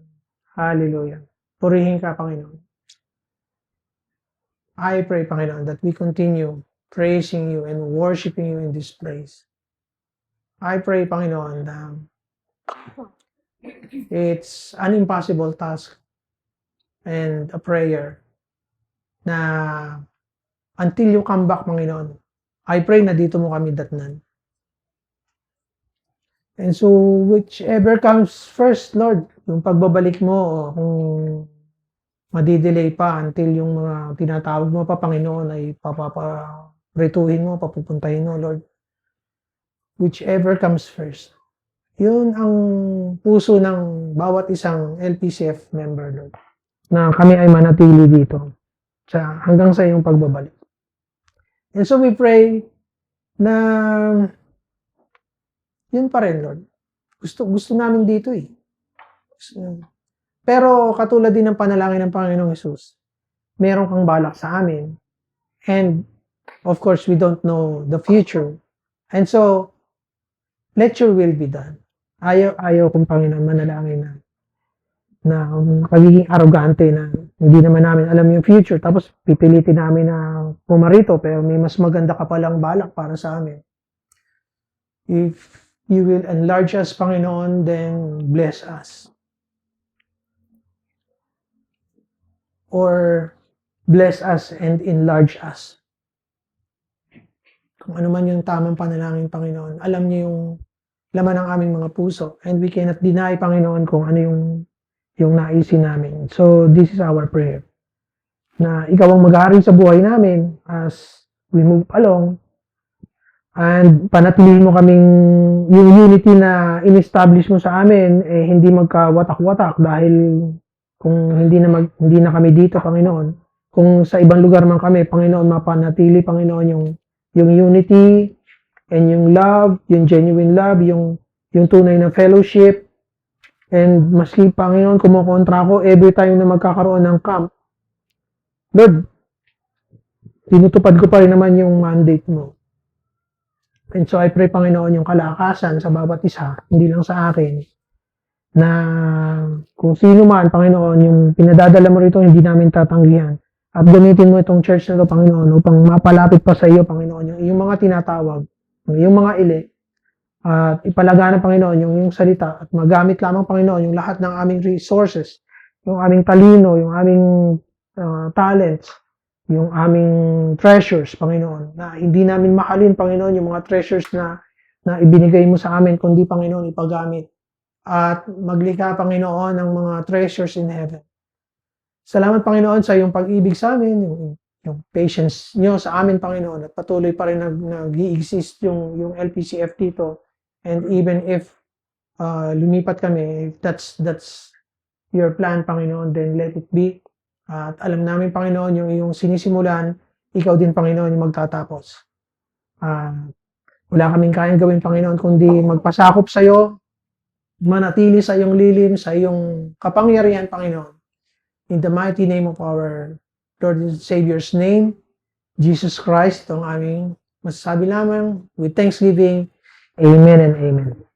Hallelujah. Purihin ka, Panginoon. I pray, Panginoon, that we continue praising you and worshiping you in this place. I pray, Panginoon, that it's an impossible task and a prayer na until you come back, Panginoon, I pray na dito mo kami datnan. And so, whichever comes first, Lord, yung pagbabalik mo, o kung madidelay pa until yung mga tinatawag mo pa, Panginoon, ay papaparituhin mo, papupuntahin mo, Lord. Whichever comes first. Yun ang puso ng bawat isang LPCF member, Lord, na kami ay manatili dito hanggang sa iyong pagbabalik. And so we pray na yun pa rin, Lord. Gusto namin dito eh. Pero katulad din ng panalangin ng Panginoong Hesus, meron kang balak sa amin. And of course, we don't know the future. And so, let your will be done. Ayaw kong Panginoon manalangin na pagiging arrogante na hindi naman namin alam yung future. Tapos pipilitin namin na pumarito pero may mas maganda ka palang balak para sa amin. If you will enlarge us, Panginoon, then bless us. Or bless us and enlarge us. Kung ano man yung tamang panalangin, Panginoon, alam niyo yung laman ng aming mga puso. And we cannot deny, Panginoon, kung ano yung naisin namin. So, this is our prayer. Na ikaw ang mag-ahari sa buhay namin as we move along. And panatilihin mo kaming yung unity na in-establish mo sa amin, hindi magkawatak-watak dahil kung hindi na kami dito, Panginoon. Kung sa ibang lugar man kami, Panginoon, mapanatili, Panginoon, yung unity and yung love, yung genuine love, yung tunay na fellowship. And maski, Panginoon, kumukontra ako every time na magkakaroon ng camp. Lord, tinutupad ko pa rin naman yung mandate mo. And so I pray, Panginoon, yung kalakasan sa bawat isa, hindi lang sa akin, na kung sino man, Panginoon, yung pinadadala mo rito, hindi namin tatanggihan. At gamitin mo itong church na ito, Panginoon, upang mapalapit pa sa iyo, Panginoon, yung mga tinatawag, yung mga ili, at ipalagana, Panginoon, yung salita, at magamit lamang, Panginoon, yung lahat ng aming resources, yung aming talino, yung aming talents, yung aming treasures, Panginoon, na hindi namin mahalin, Panginoon, yung mga treasures na ibinigay mo sa amin, kundi, Panginoon, ipagamit. At maglikha, Panginoon, ng mga treasures in heaven. Salamat, Panginoon, sa iyong pag-ibig sa amin, yung patience nyo sa amin, Panginoon, at patuloy pa rin nag-i-exist yung LPCF dito. And even if lumipat kami, if that's your plan, Panginoon, then let it be. At alam namin, Panginoon, yung sinisimulan, ikaw din, Panginoon, yung magtatapos. Wala kaming kayang gawin, Panginoon, kundi magpasakop sa iyo, manatili sa iyong lilim, sa iyong kapangyarihan, Panginoon. In the mighty name of our Lord and Savior's name, Jesus Christ, ang aming masasabi lamang with thanksgiving. Amen and amen.